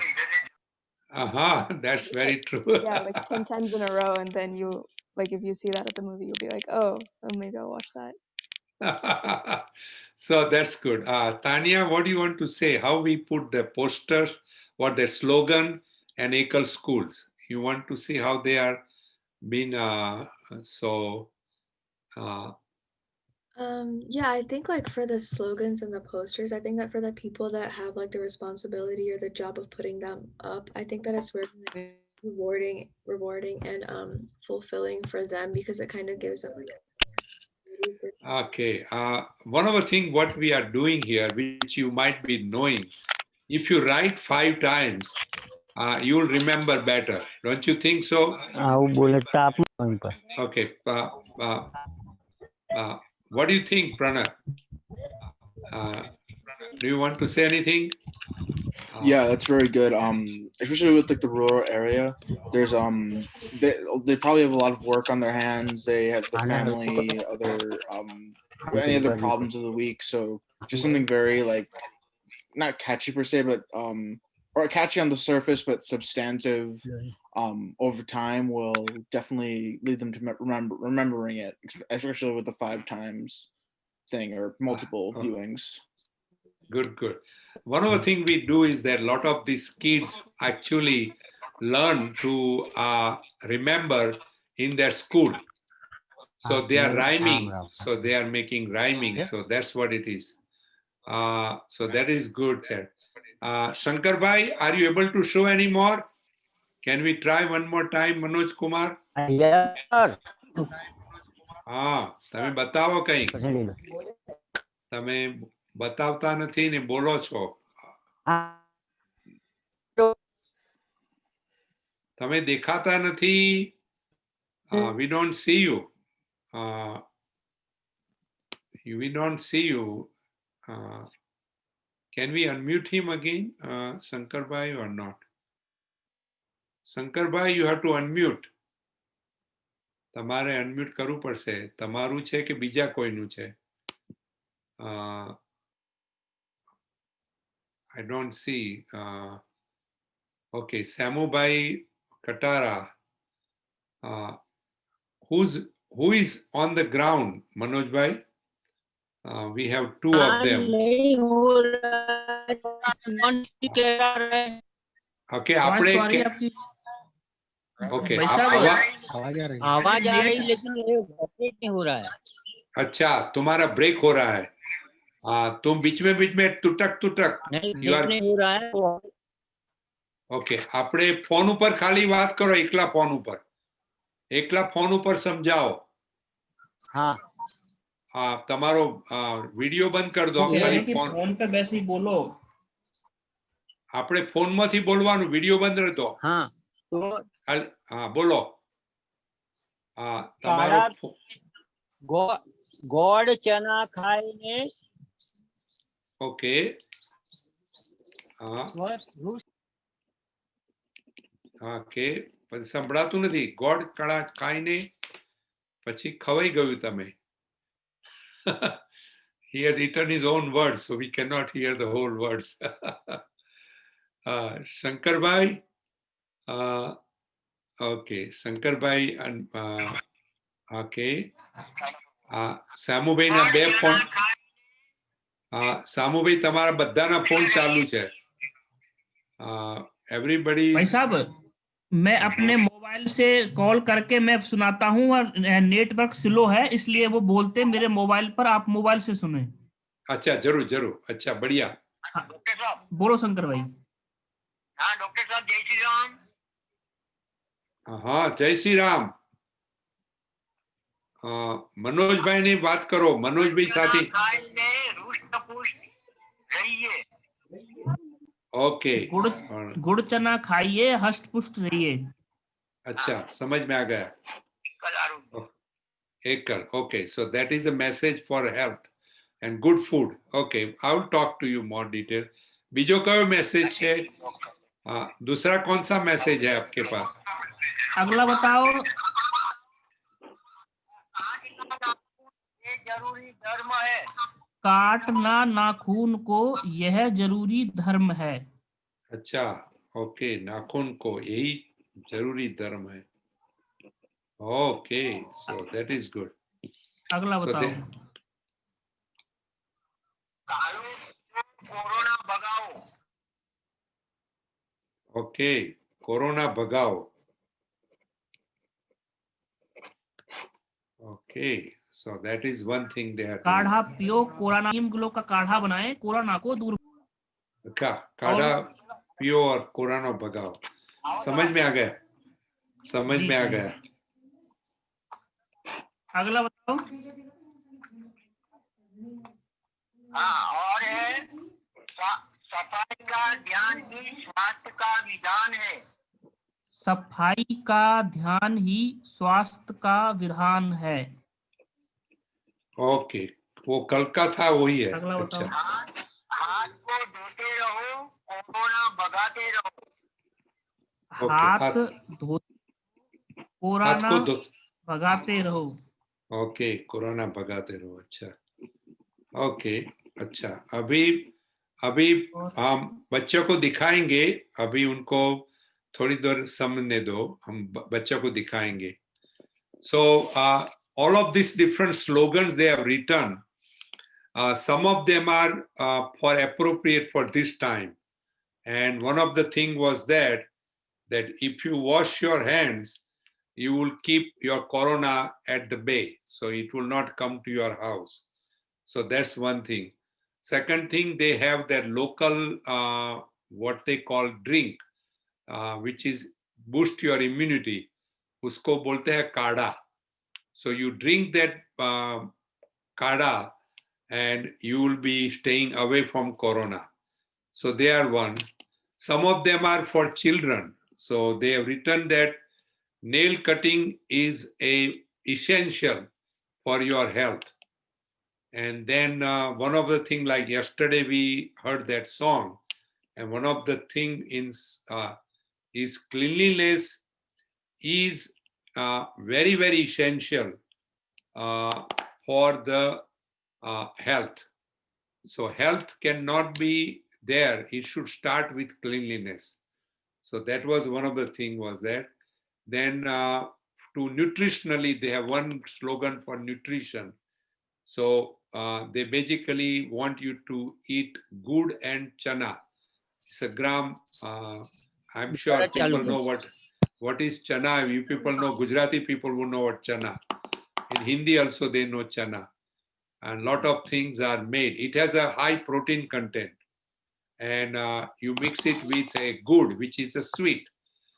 That's very true. Yeah, like 10 times in a row, and then you like if you see that at the movie, you'll be like, oh, maybe I'll watch that. So that's good. Tanya, what do you want to say? How we put the poster or the slogan and Ekal schools You want to see how they are being so. Yeah, I think like for the slogans and the posters, I think that for the people that have like the responsibility or the job of putting them up, I think that it's really rewarding and fulfilling for them because it kind of gives them like Okay. One of the things what we are doing here, which you might be knowing, if you write 5 times, you'll remember better. Don't you think so? Okay. What do you think, Pranav? Do you want to say anything? Yeah, that's very good. Especially with like the rural area, there's they probably have a lot of work on their hands. They have the family, other any other problems of the week. So just something very like not catchy per se, but or catchy on the surface, but substantive over time will definitely lead them to remembering it, especially with the 5 times thing or multiple viewings. Good. One of the things we do is that a lot of these kids actually learn to remember in their school. So they are rhyming. So they are making rhyming. So that's what it is. So that is good there. Shankar Bhai, are you able to show any more? Can we try one more time, Manoj Kumar? Yes, sir. તમે બતાવો કઈ તમે બતાવતા નથી ને બોલો છો તમે દેખાતા નથી we don't see you we don't see you can we unmute him again Shankar Bhai or not Shankar Bhai you have to unmute તમારે unmute કરવું પડશે તમારું છે કે બીજા કોઈનું છે I don't see okay Samu Bhai Katara who is on the ground Manoj Bhai we have 2 of them okay આપણે ओके आवाज आ रही लेकिन ये ऑपरेट नहीं हो रहा है अच्छा तुम्हारा ब्रेक हो रहा है तुम बीच में तुटक नहीं हो रहा है ओके આપણે ફોન ઉપર ખાલી વાત કરો એકલા ફોન ઉપર સમજાવો હા તમારો વિડિયો બંધ કર દો ખાલી ફોન पे वैसे ही बोलो આપણે ફોન માંથી બોલવાનું વિડિયો બંધ કરી દો हाँ तो हाँ बोलो તમારો ગોળ ચના ખાઈને ઓકે ઓકે પણ સંભળાતું નથી ગોળ કળા ખાઈને પછી ખવાઈ ગયું તમે he has eaten his own words so we cannot hear the whole words Shankar Bhai okay Shankar Bhai and okay Samu Bhai ના બે ફોન સામુ ભાઈ તમારા બધાના ફોન ચાલુ છે everybody भाई साहब मैं अपने मोबाइल से कॉल करके मैं सुनाता हूँ और नेटवर्क स्लो है इसलिए वो बोलते मेरे मोबाइल पर आप मोबाइल से सुने अच्छा जरूर अच्छा बढ़िया बोलो शंकर भाई हाँ डॉक्टर साहब जय श्री राम हाँ जय श्री राम मनोज भाई ने बात करो मनोज भाई साथी ओके गुड़ चना खाइए हष्ट पुष्ट रहिए अच्छा समझ में आ गया एकल okay so that is a message for health and good food okay I will talk to you more detail बीजो कयो मैसेज है दूसरा कौन सा मैसेज है आपके पास अगला बताओ ये जरूरी धर्म है काटना नाखून को यह जरूरी धर्म है अच्छा ओके नाखून को यही जरूरी धर्म है okay so that is good अगला बताओ कोरोना भगाओ ओके कोरोना भगाओ Okay, so that is one thing they are doing. काढ़ा पियो, कोरोना नीम ग्लो का काढ़ा बनाए, कोरोना को दूर काढ़ा पियो और कोरोना भगाओ। समझ में आ गया? समझ में आ गया। अगला बताओ। हाँ, और है सफाई का ध्यान ही स्वास्थ्य का विधान है। सफाई का ध्यान ही स्वास्थ्य का विधान है। ओके, वो कल का था वही है। अगला बताओ। अच्छा, हाथ को धोते रहो, कोरोना भगाते रहो। हाथ धो कोरोना भगाते रहो। ओके, कोरोना भगाते रहो। अच्छा, ओके, अच्छा। अभी हम बच्चों को दिखाएंगे। अभी उनको थोड़ी देर समझने दो, हम बच्चों को दिखाएंगे। So all of these different slogans they have written, some of them are for appropriate for this time. And one of the thing was that if you wash your hands, you will keep your corona at the bay, so it will not come to your house. So that's one thing. Second thing, they have their local what they call drink, which is boost your immunity. उसको बोलते हैं काढ़ा. So you drink that काढ़ा and you will be staying away from corona. So they are one. Some of them are for children. So they have written that nail cutting is essential for your health. And then one of the thing, like yesterday we heard that song, and one of the thing is cleanliness is very, very essential for the health. So health cannot be there. It should start with cleanliness. So that was one of the thing was there. Then to nutritionally, they have one slogan for nutrition. So they basically want you to eat good and chana. It's a gram. I'm sure people know what is chana. You people know, Gujarati people will know what chana. In Hindi also they know chana. And a lot of things are made. It has a high protein content. And you mix it with a gur, which is a sweet.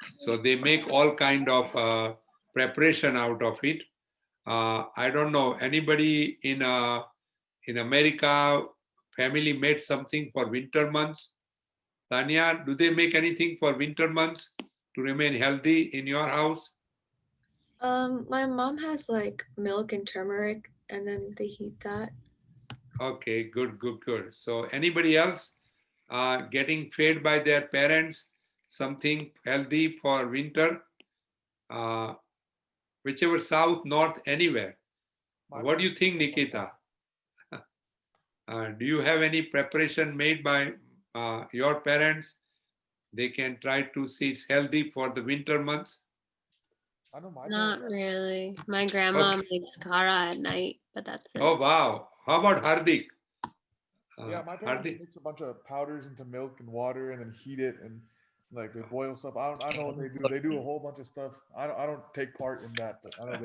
So they make all kind of preparation out of it. I don't know, anybody in America, family made something for winter months? Tanya, do they make anything for winter months to remain healthy in your house? My mom has like milk and turmeric, and then they heat that. Okay, good. So anybody else getting fed by their parents something healthy for winter? Whichever, south, north, anywhere. What do you think, Nikita? Do you have any preparation made by your parents? They can try to see it's healthy for the winter months. Not really. My grandma makes kara at night, but that's it. Oh wow! How about Hardik? Yeah, my parents mix a bunch of powders into milk and water and then heat it and like they boil stuff. I don't know what they do. They do a whole bunch of stuff. I don't take part in that, but I know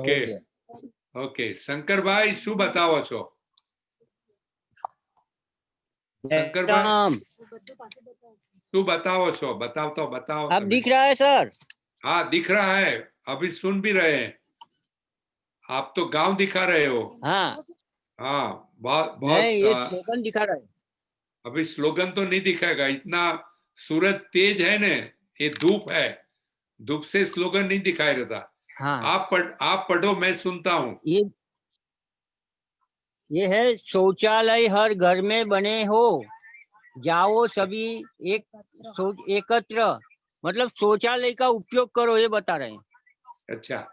they do. Okay. Shankar bhai, શું બતાવો છો? शंकर भाई तू बताओ छो, बताओ अब दिख रहा है सर? हाँ दिख रहा है, अभी सुन भी रहे हैं। आप तो गांव दिखा रहे हो। हाँ बहुत ये स्लोगन दिखा रहा है। अभी स्लोगन तो नहीं दिखाएगा, इतना सूरज तेज है ने, ये धूप है, धूप से स्लोगन नहीं दिखाई देता। आप पढ़ो, मैं सुनता हूँ। ये है शौचालय हर घर में बने हो, जाओ सभी एकत्र, मतलब शौचालय का उपयोग करो, ये बता रहे हैं। अच्छा,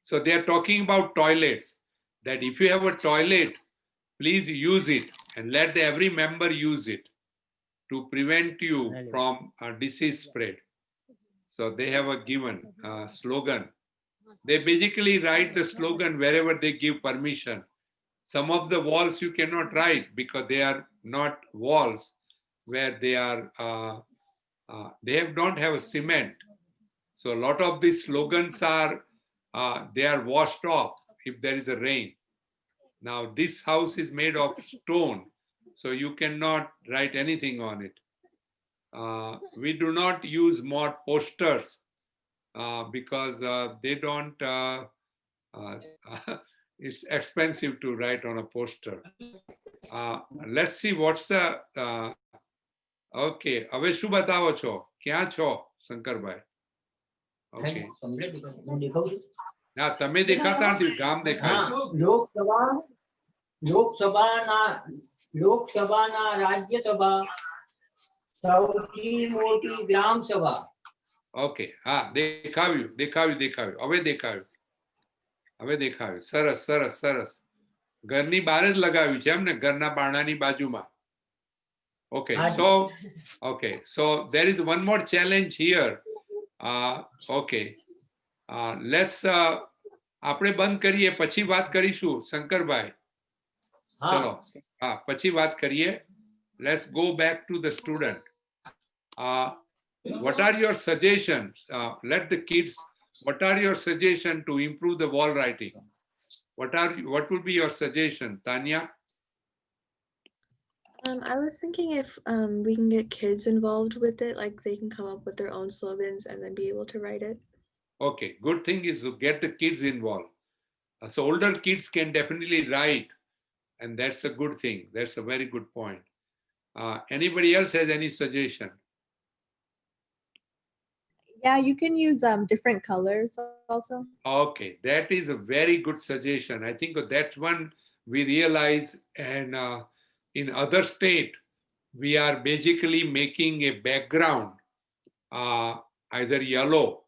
so they are talking about toilets, that if you have a toilet, please use it and let every member use it to prevent you from disease spread. So they have a given slogan. They basically write the slogan wherever they give permission. Some of the walls you cannot write because they are not walls where they are, don't have a cement. So a lot of these slogans are they are washed off if there is a rain. Now this house is made of stone, so you cannot write anything on it. We do not use more posters because they don't, it's expensive to write on a poster. Let's see what's the, okay, હવે શું બતાવો છો? ક્યાં છો Shankarbhai? Okay. ના, તમે દેખાતા નથી, ગામ દેખાય છે. લોકસભાના રાજ્યસભા સૌથી મોટી ગ્રામ સભા. ઓકે, હા, દેખાવ્યું. હવે દેખાવ્યું. સરસ. ઘરની બહાર જ લગાવ્યું છે એમ ને, ઘરના બારણાની બાજુમાં. Okay, so there is one more challenge here. Okay, let's આપણે બંધ કરીએ, પછી વાત કરીશું શંકરભાઈ. ચલો, પછી વાત કરીએ. Let's go back to the student. What are your suggestions? Let the kids, what are your suggestions to improve the wall writing? What would be your suggestion, Tanya? I was thinking if we can get kids involved with it, like they can come up with their own slogans and then be able to write it. Okay, good thing is to get the kids involved. So older kids can definitely write, and that's a good thing. That's a very good point. Anybody else has any suggestion? Yeah, you can use different colors also. Okay, that is a very good suggestion. I think that's one we realize, and in other state, we are basically making a background, either yellow,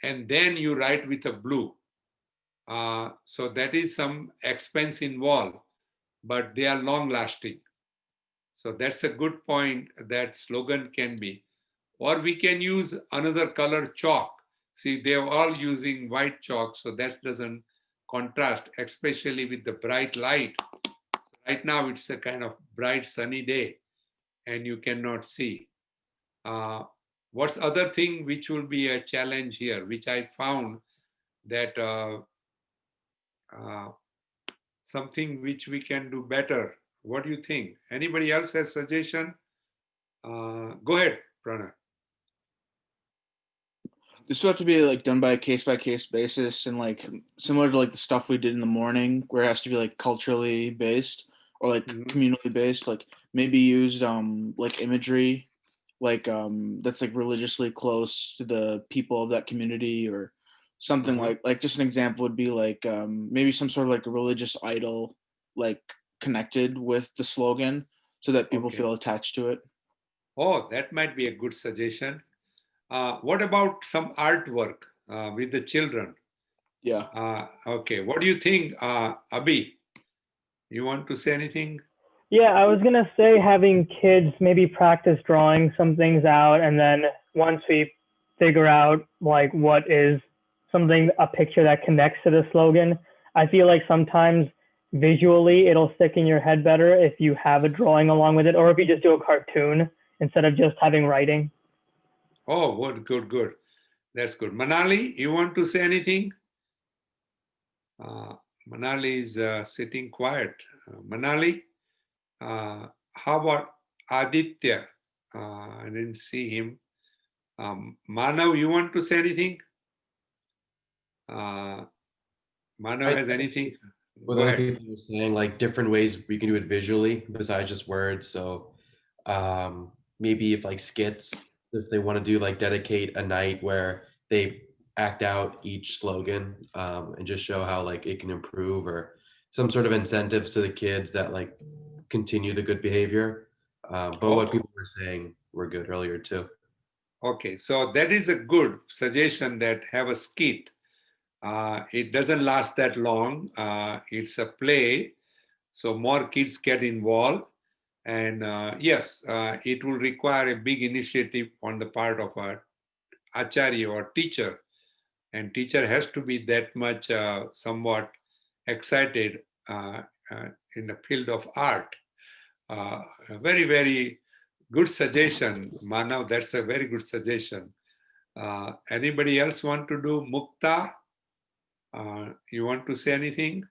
and then you write with a blue. So that is some expense involved, but they are long lasting. So that's a good point that slogan can be. Or we can use another color chalk. See, they're all using white chalk, so that doesn't contrast, especially with the bright light. Right now it's a kind of bright sunny day and you cannot see. What's other thing which will be a challenge here, which I found that something which we can do better? What do you think? Anybody else has suggestion? Go ahead, Pranav. This will have to be like done by a case basis, and like similar to like the stuff we did in the morning, where it has to be like culturally based or like communally based. Like maybe use like imagery, like that's like religiously close to the people of that community, or something like just an example would be like maybe some sort of like a religious idol, like connected with the slogan, so that people feel attached to it. Oh, that might be a good suggestion. What about some artwork with the children? Yeah. Okay. What do you think, Abhi? You want to say anything? Yeah, I was going to say having kids maybe practice drawing some things out. And then once we figure out like what is something, a picture that connects to the slogan, I feel like sometimes visually it'll stick in your head better if you have a drawing along with it, or if you just do a cartoon instead of just having writing. Oh, good. That's good. Manali, you want to say anything? Manali is sitting quiet. Manali, how about Aditya? I didn't see him. Manav, you want to say anything? Manav has anything? What other people were saying, like different ways we can do it visually besides just words. So maybe if like skits, if they want to do like dedicate a night where they act out each slogan and just show how like it can improve, or some sort of incentives to the kids that like continue the good behavior. But what people were saying were good earlier too. Okay, so that is a good suggestion, that have a skit. It doesn't last that long. It's a play, so more kids get involved. And yes, it will require a big initiative on the part of our acharya or teacher. And teacher has to be that much somewhat excited in the field of art. A very, very good suggestion, Manav. That's a very good suggestion. Anybody else want to do Mukta? You want to say anything?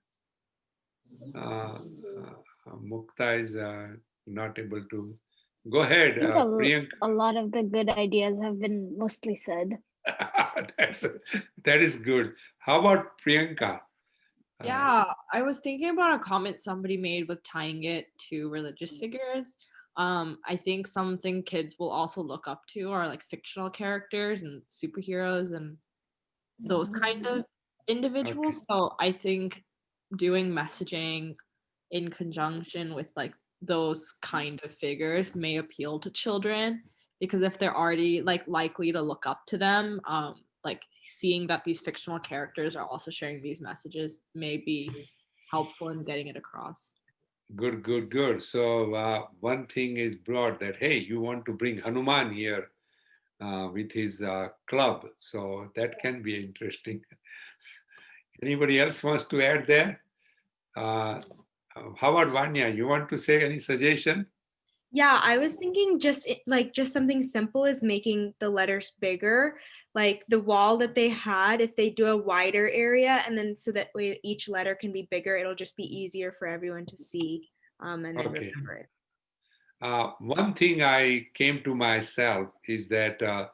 Mukta is not able to. Go ahead, I think Priyanka. a lot of the good ideas have been mostly said. That is good. How about Priyanka? Yeah, I was thinking about a comment somebody made with tying it to religious figures. I think something kids will also look up to are like fictional characters and superheroes and those kinds of individuals. So I think doing messaging in conjunction with like those kind of figures may appeal to children because if they're already like likely to look up to them, like seeing that these fictional characters are also sharing these messages may be helpful in getting it across. Good, good, good. So one thing is brought that, hey, you want to bring Hanuman here with his club. So that can be interesting. Anybody else wants to add there? How about Vanya? You want to say any suggestion? Yeah, I was thinking just something simple as making the letters bigger, like the wall that they had, if they do a wider area and then so that way each letter can be bigger, it'll just be easier for everyone to see and then remember it. One thing I came to myself is that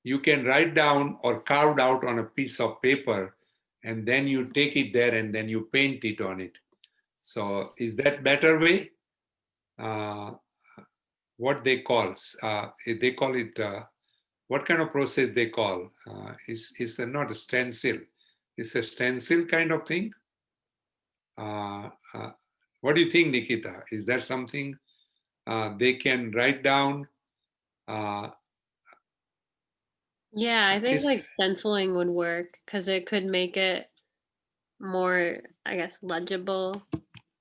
you can write down or carve out on a piece of paper and then you take it there and then you paint it on it. So is that better way? What they call it, what kind of process they call? It's not a stencil. It's a stencil kind of thing. What do you think, Nikita? Is that something they can write down? Yeah, I think like stenciling would work because it could make it more, I guess, legible.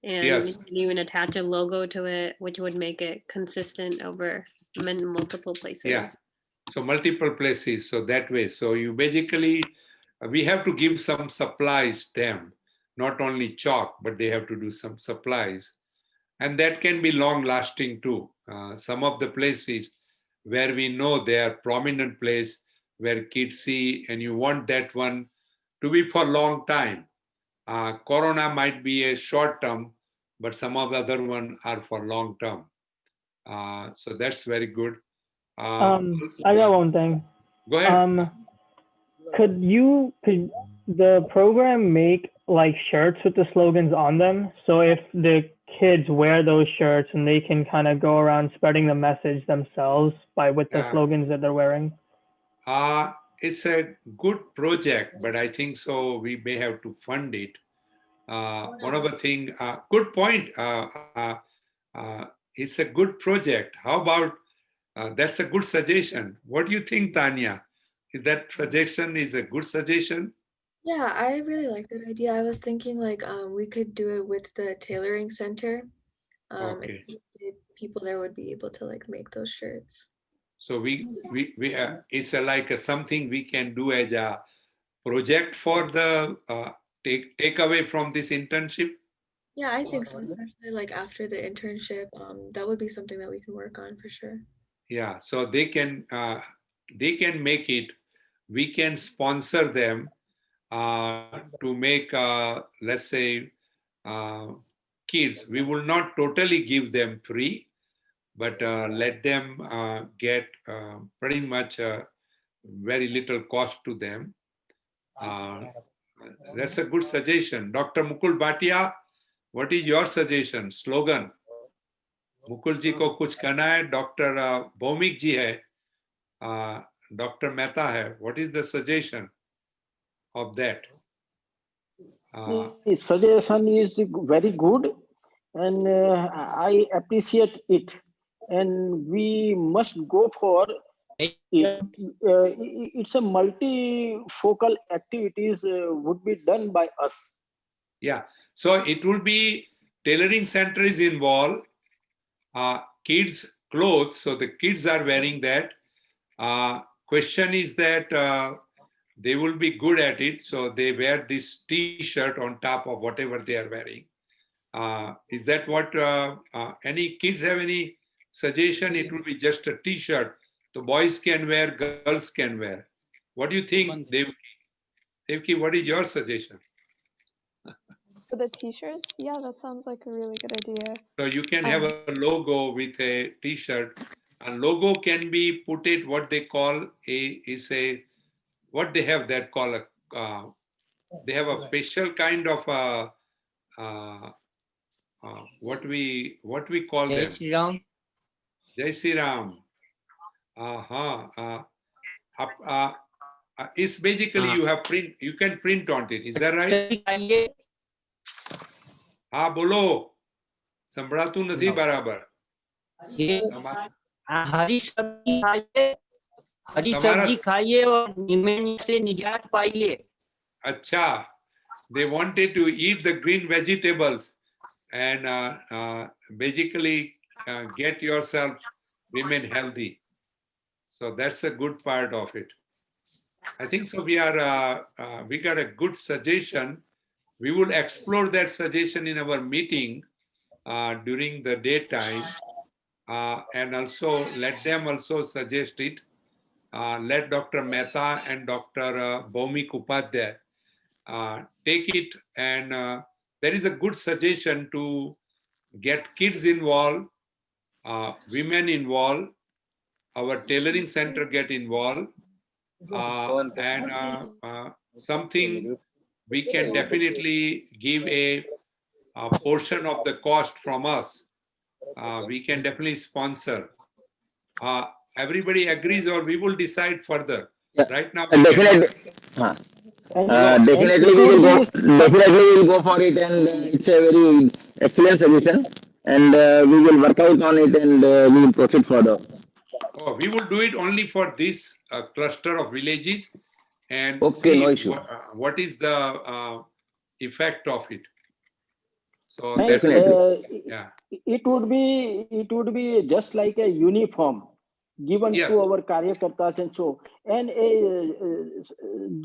And you Yes. can even attach a logo to it, which would make it consistent over multiple places. Yeah. So multiple places. So that way. So you basically, we have to give some supplies them, not only chalk, but they have to do some supplies. And that can be long lasting too. Some of the places where we know they are prominent place where kids see and you want that one to be for long time. Corona might be a short term, but some of the other one are for long term. So that's very good. I got one thing. Go ahead. Could the program make like shirts with the slogans on them? So if the kids wear those shirts and they can kind of go around spreading the message themselves with the slogans that they're wearing. It's a good project, but I think so we may have to fund it. One of the thing, good point. It's a good project. How about that's a good suggestion. What do you think, Tanya? Is that suggestion is a good suggestion? Yeah, I really like that idea. I was thinking like we could do it with the tailoring center. Okay. And people there would be able to like make those shirts. So we it's like something we can do as a project for the take away from this internship. Yeah, I think so. Especially like after the internship, that would be something that we can work on for sure. Yeah, so they can make it. We can sponsor them to make, let's say, kids. We will not totally give them free, but let them get pretty much very little cost to them. That's a good suggestion. Dr. Mukul Bhatia, what is your suggestion? Slogan? Mukul जी को कुछ कहना है. Doctor Bhowmik जी है, doctor Mehta है. What is the suggestion of that? The suggestion is very good and I appreciate it, and we must go for it. It's a multifocal activities would be done by us. Yeah, so it will be tailoring center is involved, kids clothes, so the kids are wearing that. Question is that they will be good at it, so they wear this t-shirt on top of whatever they are wearing. Is that what any kids have any suggestion? It will be just a t-shirt, the boys can wear, girls can wear. What do you think, Devki? Devki, what is your suggestion? For the t-shirts, yeah, that sounds like a really good idea. So you can have a logo with a t-shirt. A logo can be put it what they call what they have that call they have a special kind of what we call Jai them. Shri Ram. Jai Shri Ram. It's basically you can print on it. Is that right? બોલો સંભળાતું નથી બરાબર. हरी सब्जी खाइए, हरी सब्जी खाइए और pneumonia से निजात पाइए. अच्छा, they wanted to eat the green vegetables and basically get yourself remain healthy. So that's a good part of it. I think so. We got a good suggestion. We will explore that suggestion in our meeting during the daytime, and also let them also suggest it. Let Dr. Mehta and Dr. Bhaumik Upadhyay take it, and there is a good suggestion to get kids involved, women involved, our tailoring center get involved, and something we can definitely give a portion of the cost from us. We can definitely sponsor. Everybody agrees, or we will decide further. Right now, definitely. Definitely we will go. Definitely we will go for it, and it's a very excellent solution. And we will work out on it, and we will proceed further. Oh, we will do it only for this cluster of villages, and okay, see no issue. What is the effect of it. So definitely, it would be just like a uniform given to our karyakartas and so, and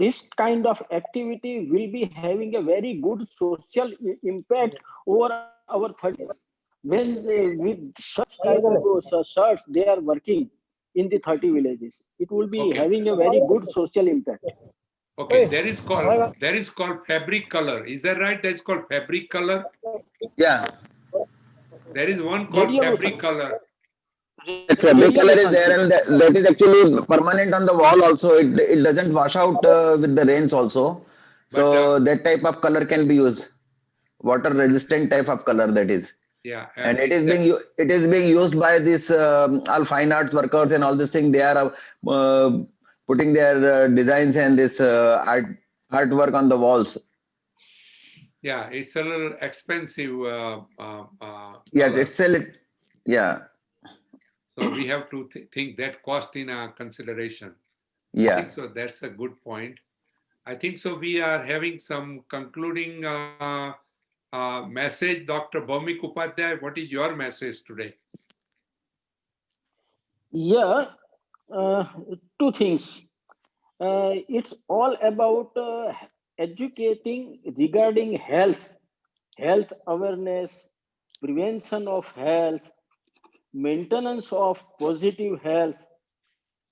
this kind of activity will be having a very good social impact over our 30s. When with such kind of shirts they are working in the 30 villages, it will be having a very good social impact. Okay, there is called fabric color. Is that right? That's called fabric color. Yeah. There is one called fabric color. The fabric color is there, and that is actually permanent on the wall also. It doesn't wash out with the rains also. So that type of color can be used. Water resistant type of color, that is. Yeah. And it is being used by this all fine arts workers and all this thing. They are putting their designs and this artwork on the walls. Yeah, it's a little expensive. Yes, it's a little. Yeah. So we have to think that cost in consideration. Yeah. I think so. That's a good point. I think so. We are having some concluding message. Dr. Bhaumik Upadhyay, what is your message today? Yeah, two things. It's all about educating regarding health awareness, prevention of health, maintenance of positive health,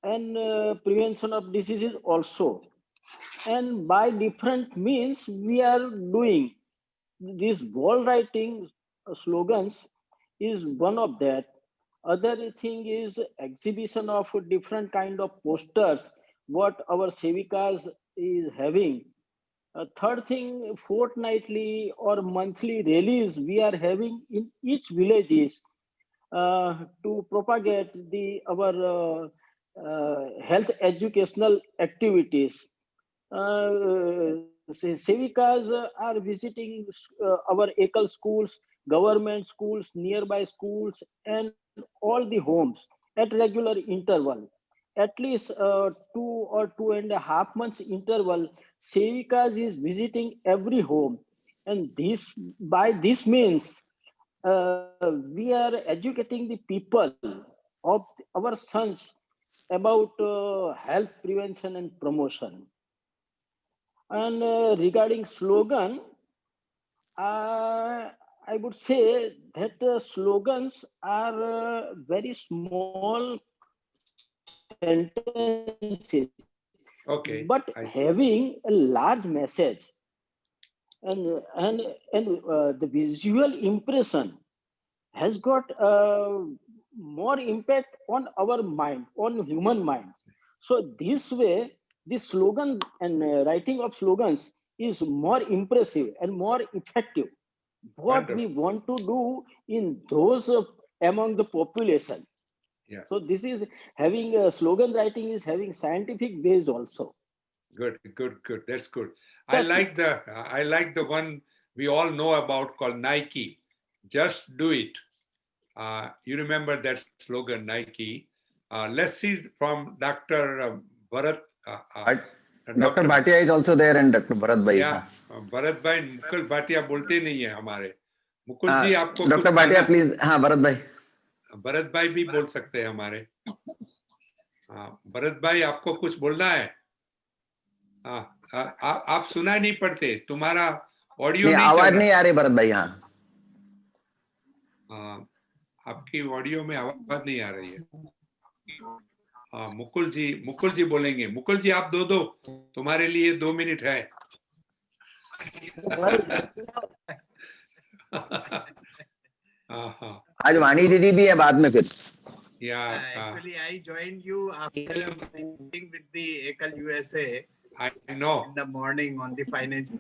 and prevention of diseases also. And by different means, we are doing these wall writing slogans is one of that. Other thing is exhibition of different kind of posters what our sevikas is having. Third thing, fortnightly or monthly rallies we are having in each villages to propagate our health educational activities. Sevikas are visiting our Ekal schools, government schools, nearby schools, and all the homes at regular interval. At least 2 or 2.5 months interval, Sevikas is visiting every home, and this by this means we are educating the people of our sons about health prevention and promotion. And regarding slogan, I would say that the slogans are very small sentences, but having a large message. and the visual impression has got more impact on our mind, on human minds. So this way, the slogan and writing of slogans is more impressive and more effective. What we want to do in those among the population. Yeah. So this is having slogan writing is having scientific base also. Good. That's good. That's I like the one we all know about called Nike. Just do it. You remember that slogan, Nike. Let's see from Dr. Bharat. Dr. Bhatia is also there and Dr. Bharat Bhai. Yeah, Bharat भाई मुकुल भाटिया बोलते नहीं है हमारे. मुकुल जी आपको doctor Bhatia please. हाँ भरत भाई. भरत भाई भी बोल सकते हैं हमारे. भरत भाई आपको कुछ बोलना है? आप सुनाई नहीं पड़ते. तुम्हारा ऑडियो नहीं आवाज नहीं आ रही भरत भाई. हाँ, आपकी ऑडियो में आवाज नहीं आ रही है. मुकुल जी बोलेंगे. मुकुल जी आप दो तुम्हारे लिए 2 मिनट है. आज वाणी दीदी भी है बाद में फिर. Yeah. Actually, I joined you after meeting with the Ekal USA. I know. In the morning on the financial.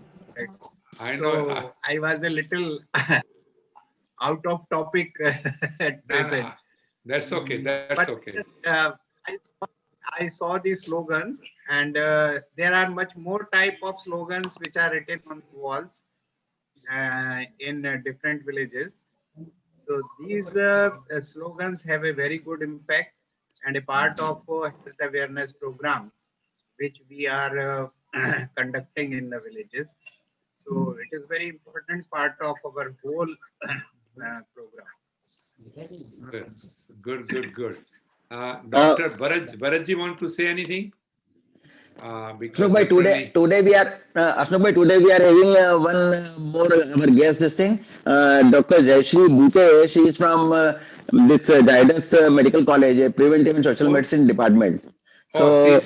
I know. So I was a little out of topic at present. No. That's okay. That's okay. I saw the slogans, and there are much more type of slogans which are written on the walls in different villages. So these slogans have a very good impact and a part of health awareness program which we are conducting in the villages. So it is very important part of our whole program. Good. Dr. Bharatji want to say anything? Ashok bhai, today we are having one more our guest this thing. Dr. Jayashree Bhupe, she is from this Zydus Medical College, Preventive and Social Medicine Department. So,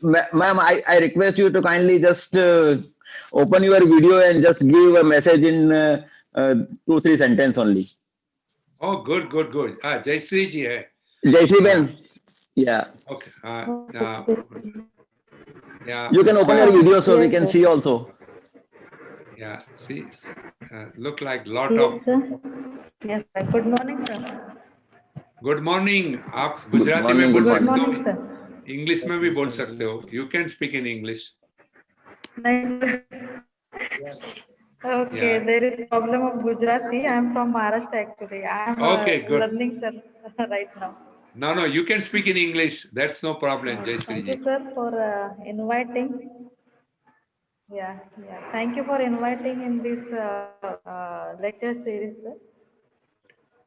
ma'am, I request you to kindly just open your video and just give a message in 2-3 sentences only. Oh, good. Jayashree ji hai. Jayashree Ben. Yeah. Okay. Yeah. You can open your video so we can see also. Yeah. See, look like lot of. Yes, sir. Good morning, sir. Good morning. आप गुजराती में बोल सकते हो, English में भी बोल सकते हो. You can speak in English. Okay, yeah. There is problem of Gujarati. I am from Maharashtra actually. I am learning, sir, right now. No, you can speak in English. That's no problem, Jayashree ji. Thank you, sir, for inviting. Yeah. Thank you for inviting in this lecture series, sir.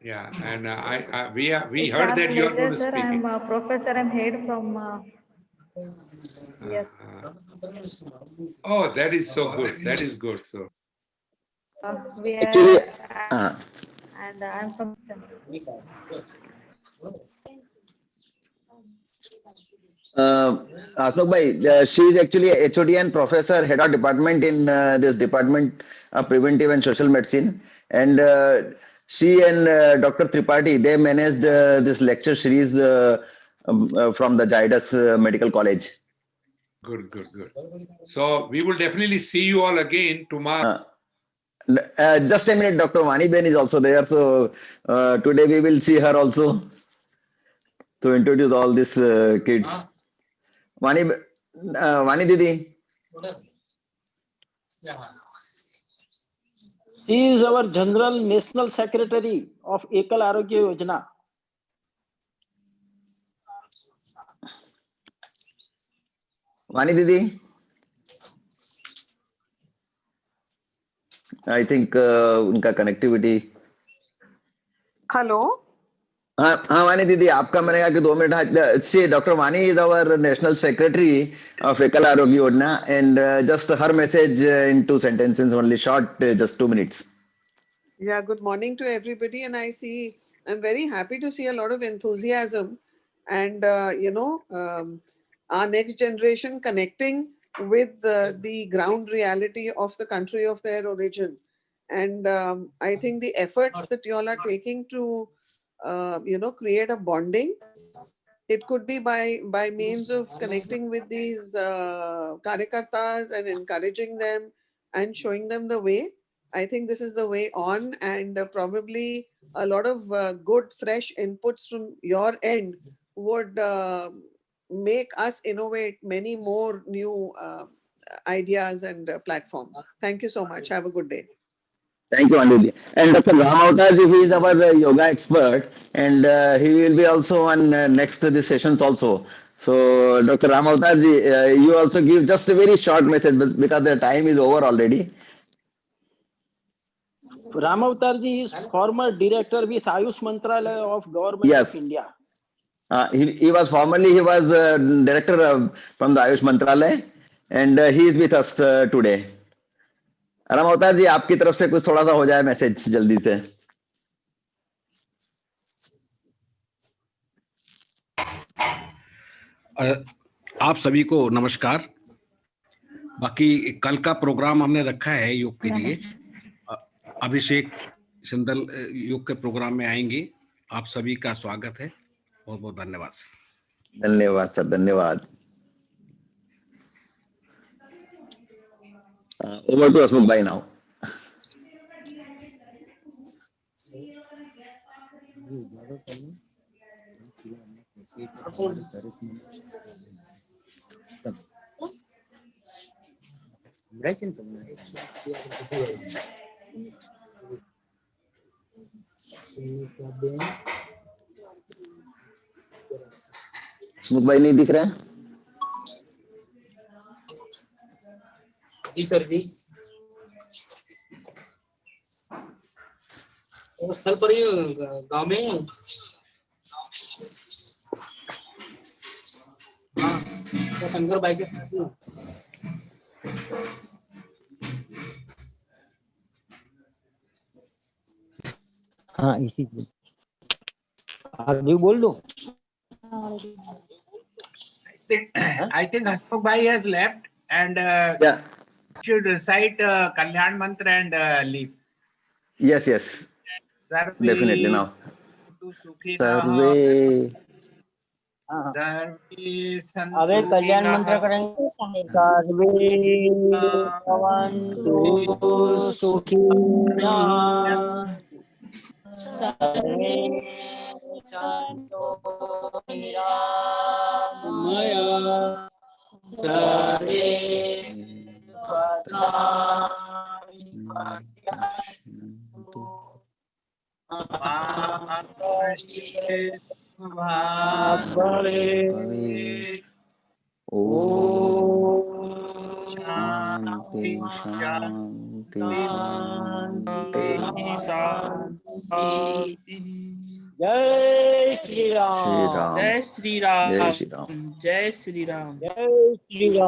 Yeah, and we heard that you are going to speak. I am a professor and head from. Yes. Oh, that is so good. That is good. So. We are, and I am from. Ashok bhai, she is actually a HOD and professor, head of department in this department of preventive and social medicine, and she and Dr. Tripathi, they managed this lecture series from the Zydus Medical College. Good. So we will definitely see you all again tomorrow. Just a minute, Dr. Vani Ben is also there. So today we will see her also to introduce all these kids. Vani Didi. She is our General National Secretary of Ekal Arogya Yojana. Vani Didi. I think उनका connectivity. Hello. हाँ वानी दीदी आपका मैंने कहा कि 2 minute. See, Dr. Vani is our National Secretary of Ekal Arogya Yojana, and just her message in 2 sentences only, short, just 2 minutes. Yeah, good morning to everybody, and I'm very happy to see a lot of enthusiasm and our next generation connecting with the ground reality of the country of their origin. And I think the efforts that you all are taking to, create a bonding, it could be by means of connecting with these karyakartas and encouraging them and showing them the way. I think this is the way on, and probably a lot of good, fresh inputs from your end would make us innovate many more new ideas and platforms. Thank you so much. Have a good day. Thank you, Anjali. And Dr. Ram Avatarji, he is our yoga expert, and he will be also on next to the sessions also. So, Dr. Ram Avatarji, you also give just a very short message because the time is over already. Ram Avatarji is former director with Ayush Mantralaya of Government of India. He was formerly director from the Ayush Mantralaya, and he is with us today. Ram अवतार जी, आपकी तरफ से कुछ थोड़ा सा हो जाए message जल्दी से. आप सभी को नमस्कार. बाकी कल का प्रोग्राम हमने रखा है योग के लिए. अभिषेक सिंदल योग के प्रोग्राम में आएंगे. आप सभी का स्वागत है. बहुत बहुत धन्यवाद. धन्यवाद सर, धन्यवाद. Over to Asmuk Bhai now. Asmuk Bhai नहीं दिख रहा है. जी सर जी, स्थल पर ही गांव में. हाँ, तो शंकर भाई के हाँ इसी आगे बोल दो. I think Hasmukh Bhai has left, and should recite Kalyan Mantra and leave. Yes, definitely now. Sarve. अबे कल्याण मंत्र करेंगे. सर्वे भवन्तु सुखिनः, सर्वे सन्तु निरामयाः, सर्वे भद्राणि पश्यन्तु मा कश्चित् भवेत्. शांति शांति शांति. जय श्री राम. श्री राम. जय श्री राम. जय श्री राम. जय श्री राम. जय श्री राम.